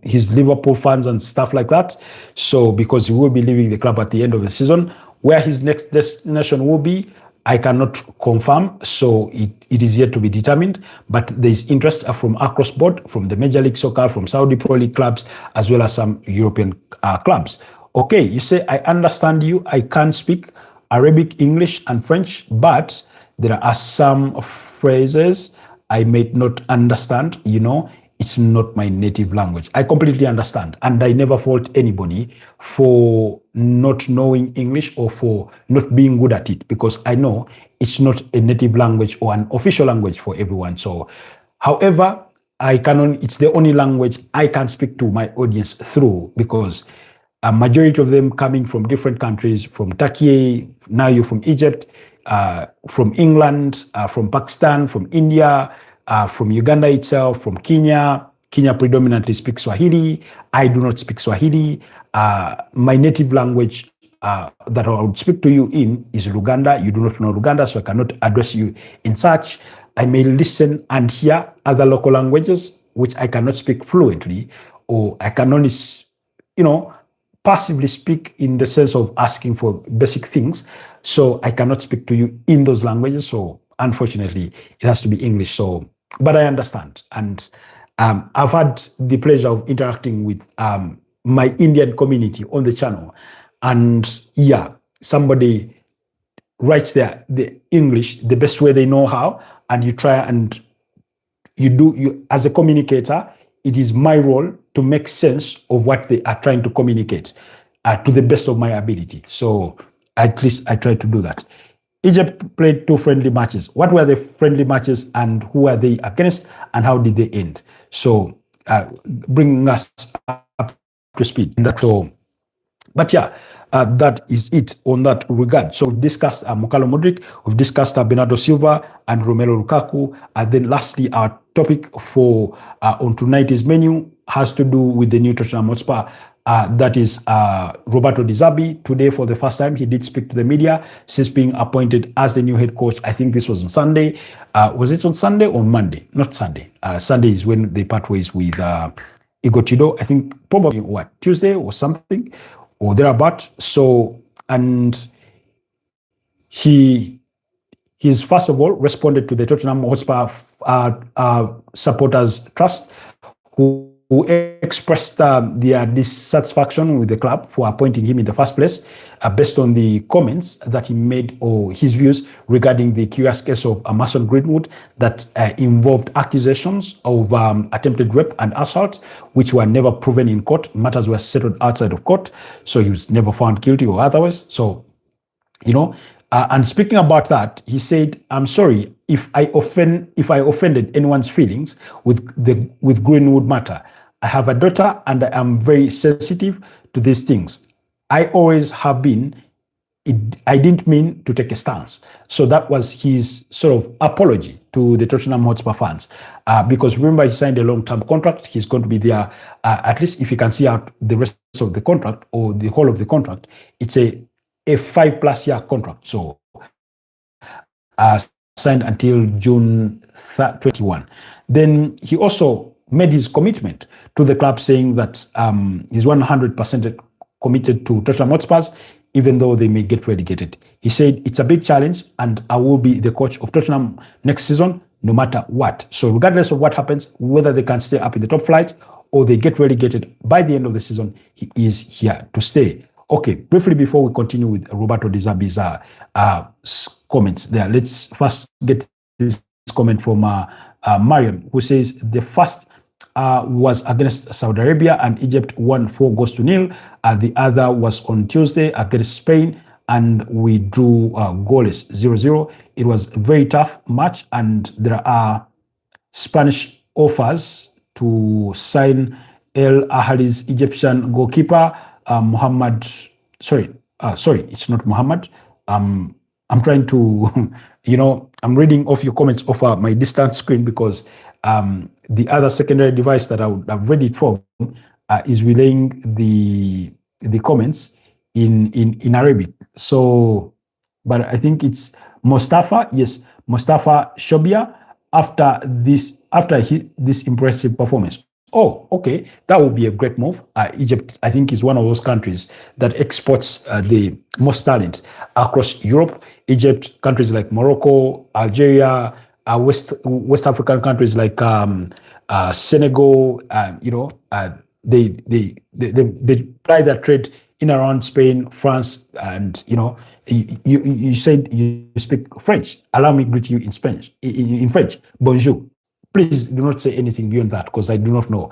his Liverpool fans and stuff like that. So because he will be leaving the club at the end of the season, where his next destination will be, I cannot confirm. So it is yet to be determined. But there is interest from across board, from the Major League Soccer, from Saudi Pro League clubs, as well as some European clubs. Okay, you say, I understand you. I can speak Arabic, English, and French, but there are some phrases I may not understand. It's not my native language. I completely understand. And I never fault anybody for not knowing English or for not being good at it, because I know it's not a native language or an official language for everyone. So, however, it's the only language I can speak to my audience through, because a majority of them coming from different countries, from Turkey, now you're from Egypt, from England, from Pakistan, from India, from Uganda itself, from Kenya, Kenya predominantly speaks Swahili. I do not speak Swahili. My native language that I would speak to you in is Luganda. You do not know Luganda, so I cannot address you in such. I may listen and hear other local languages, which I cannot speak fluently, or I can only, passively speak in the sense of asking for basic things. So I cannot speak to you in those languages. So unfortunately, it has to be English. So, but I understand. And I've had the pleasure of interacting with my Indian community on the channel. And yeah, somebody writes the English the best way they know how, and you try and you as a communicator, it is my role to make sense of what they are trying to communicate to the best of my ability. So at least I try to do that. Egypt played 2 friendly matches. What were the friendly matches and who were they against and how did they end? So bringing us up to speed. So, but yeah, that is it on that regard. So we've discussed Mukalo Modric, we've discussed Bernardo Silva and Romelu Lukaku. And then lastly, our topic for on tonight's menu has to do with the new Tottenham Hotspur. That is Roberto Di Zerbi. Today, for the first time, he did speak to the media since being appointed as the new head coach. I think this was on Sunday. Was it on Sunday or Monday? Not Sunday. Sunday is when they part ways with Igor Tudor. I think probably Tuesday or something or thereabout. So, and he's first of all responded to the Tottenham Hotspur supporters trust who expressed their dissatisfaction with the club for appointing him in the first place based on the comments that he made or his views regarding the curious case of Mason Greenwood that involved accusations of attempted rape and assault, which were never proven in court. Matters were settled outside of court, so he was never found guilty or otherwise. So, and speaking about that, he said, "I'm sorry if I offended anyone's feelings with Greenwood matter. I have a daughter and I am very sensitive to these things. I always have been. I didn't mean to take a stance." So that was his sort of apology to the Tottenham Hotspur fans. Because remember, he signed a long-term contract. He's going to be there, at least if you can see out the rest of the contract or the whole of the contract, it's a 5+ year contract. So signed until June 21. Then he also made his commitment to the club, saying that he's 100% committed to Tottenham Hotspurs, even though they may get relegated. He said, "It's a big challenge and I will be the coach of Tottenham next season, no matter what. So regardless of what happens, whether they can stay up in the top flight or they get relegated by the end of the season, he is here to stay." Okay, briefly before we continue with Roberto Di Zerbi's comments there, let's first get this comment from Mariam, who says the first was against Saudi Arabia and Egypt won 4-0. The other was on Tuesday against Spain and we drew goalless 0-0. It was a very tough match and there are Spanish offers to sign El Ahly's Egyptian goalkeeper, it's not Muhammad. I'm trying to, I'm reading off your comments off my distance screen because the other secondary device that I would have read it from is relaying the comments in Arabic. So, but I think it's Mustafa. Yes, Mustafa Shobia. After this impressive performance. Oh, okay. That would be a great move. Egypt, I think, is one of those countries that exports the most talent across Europe. Egypt, countries like Morocco, Algeria, West African countries like Senegal, they ply their trade in around Spain, France, and you said you speak French. Allow me to greet you in Spanish, in French. Bonjour. Please do not say anything beyond that because I do not know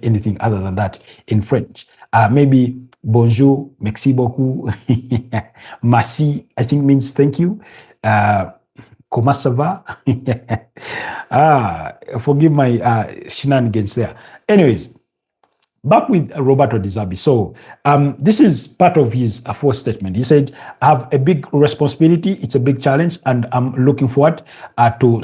anything other than that in French. Maybe bonjour, merci beaucoup, merci, I think means thank you. Comment ça va? Forgive my shenanigans there. Anyways, back with Roberto Di Zerbi. So this is part of his first statement. He said, "I have a big responsibility. It's a big challenge, and I'm looking forward to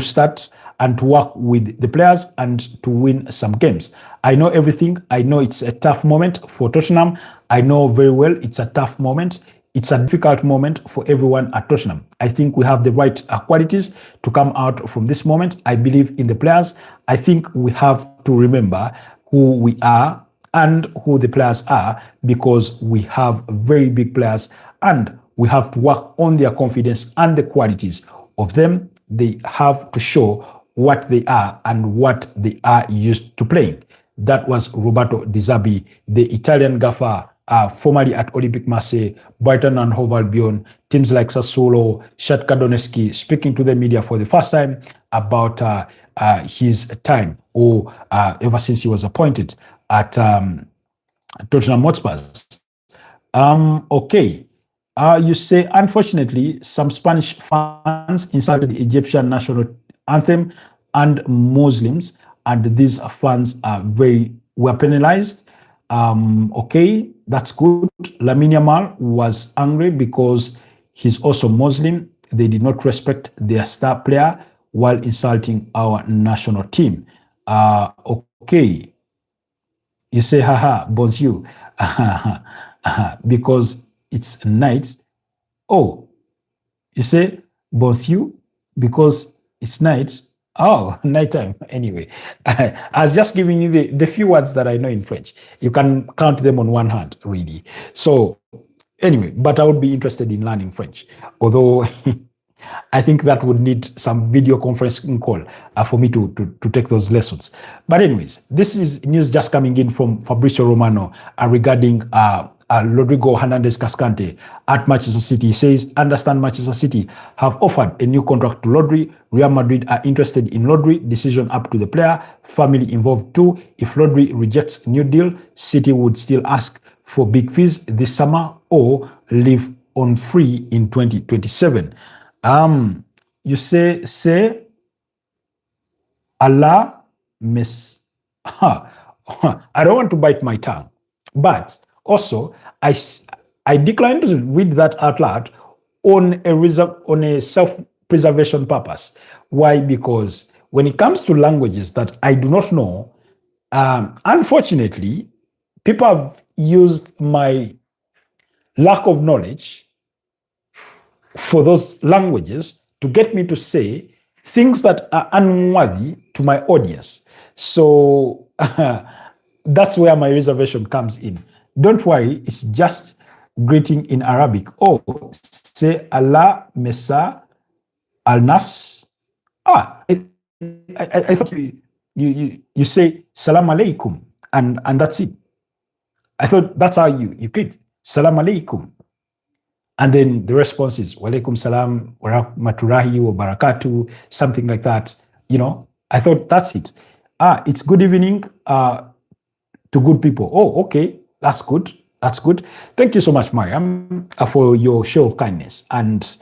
start and to work with the players and to win some games. I know everything. I know it's a tough moment for Tottenham. I know very well it's a tough moment. It's a difficult moment for everyone at Tottenham. I think we have the right qualities to come out from this moment. I believe in the players. I think we have to remember who we are and who the players are, because we have very big players and we have to work on their confidence and the qualities of them. They have to show what they are and what they are used to playing. That was Roberto Di Zerbi, the Italian gaffer, formerly at Olympic Marseille, Brighton and Hove Albion, teams like Sassuolo, Shakhtar Donetsk, speaking to the media for the first time about his time, or ever since he was appointed at Tottenham Hotspur. Okay. You say, unfortunately, some Spanish fans insulted the Egyptian national anthem and Muslims, and these fans were penalized. Okay, that's good. Lamine Yamal was angry because he's also Muslim. They did not respect their star player while insulting our national team. Okay. You say, haha, bonjour, because it's night. Oh, you say, bonjour, because it's night. Oh, nighttime. Anyway, I was just giving you the few words that I know in French. You can count them on one hand, really. So, anyway, but I would be interested in learning French, although I think that would need some video conferencing call for me to take those lessons. But anyways, this is news just coming in from Fabrizio Romano regarding Rodrigo Hernandez Cascante at Manchester City. He says, understand Manchester City have offered a new contract to Rodri. Real Madrid are interested in Rodri. Decision up to the player. Family involved too. If Rodri rejects new deal, City would still ask for big fees this summer or leave on free in 2027. You say Allah miss. I don't want to bite my tongue, but also I decline to read that out loud on a self-preservation purpose. Why? Because when it comes to languages that I do not know, unfortunately, people have used my lack of knowledge for those languages to get me to say things that are unworthy to my audience. So that's where my reservation comes in. Don't worry, it's just greeting in Arabic. Oh, say Allah Mesa Al Nas. I thought you say Salam Alaikum and that's it. I thought that's how you greet. Salam Alaikum. And then the response is Walaikum Salam wa rahmatullahi wa barakatuh, something like that. I thought that's it. It's good evening to good people. Oh, okay. That's good. That's good. Thank you so much, Mariam, for your show of kindness. And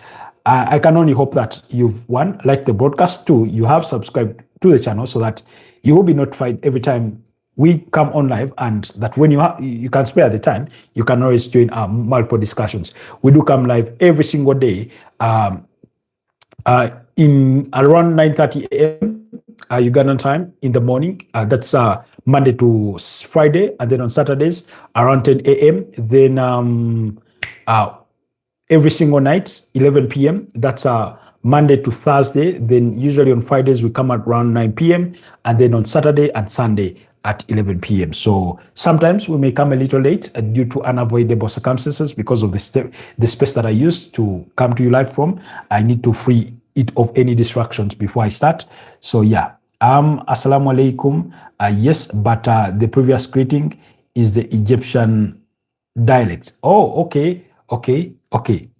I can only hope that you've, one, liked the broadcast, two, you have subscribed to the channel so that you will be notified every time we come on live, and that when you can spare the time, you can always join our multiple discussions. We do come live every single day in around 9:30 a.m. Ugandan time in the morning. That's Monday to Friday, and then on Saturdays around 10 a.m. Then every single night 11 p.m. That's Monday to Thursday. Then usually on Fridays we come at around 9 p.m. and then on Saturday and Sunday at 11 p.m. So sometimes we may come a little late due to unavoidable circumstances because of the space that I use to come to you live from. I need to free it of any distractions before I start. So yeah, assalamu alaikum. Yes, but the previous greeting is the Egyptian dialect. Oh, okay.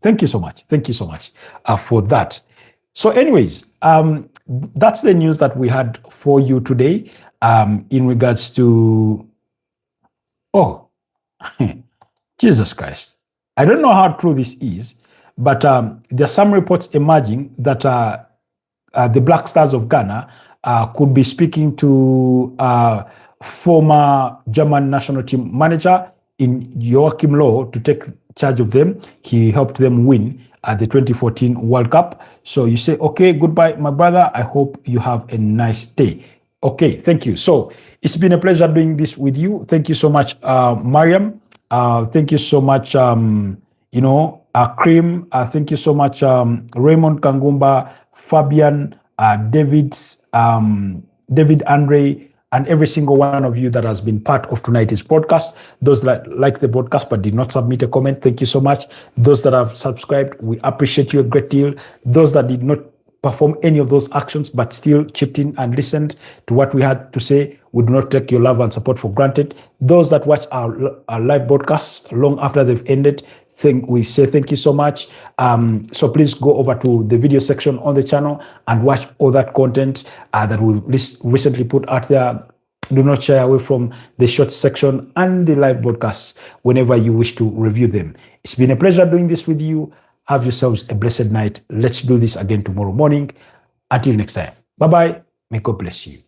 Thank you so much. Thank you so much for that. So anyways, that's the news that we had for you today. In regards to, Jesus Christ. I don't know how true this is, but there are some reports emerging that the Black Stars of Ghana could be speaking to former German national team manager in Joachim Low to take charge of them. He helped them win at the 2014 World Cup. So you say, okay, goodbye, my brother. I hope you have a nice day. Okay, thank you. So it's been a pleasure doing this with you. Thank you so much, Mariam. Thank you so much, Cream. Thank you so much, Raymond Kangumba, Fabian, David Andre, and every single one of you that has been part of tonight's podcast. Those that like the podcast but did not submit a comment, thank you so much. Those that have subscribed, we appreciate you a great deal. Those that did not perform any of those actions but still chipped in and listened to what we had to say, we do not take your love and support for granted. Those that watch our live broadcasts long after they've ended, we say thank you so much. So please go over to the video section on the channel and watch all that content that we recently put out there. Do not shy away from the short section and the live broadcasts whenever you wish to review them. It's been a pleasure doing this with you. Have yourselves a blessed night. Let's do this again tomorrow morning. Until next time. Bye-bye. May God bless you.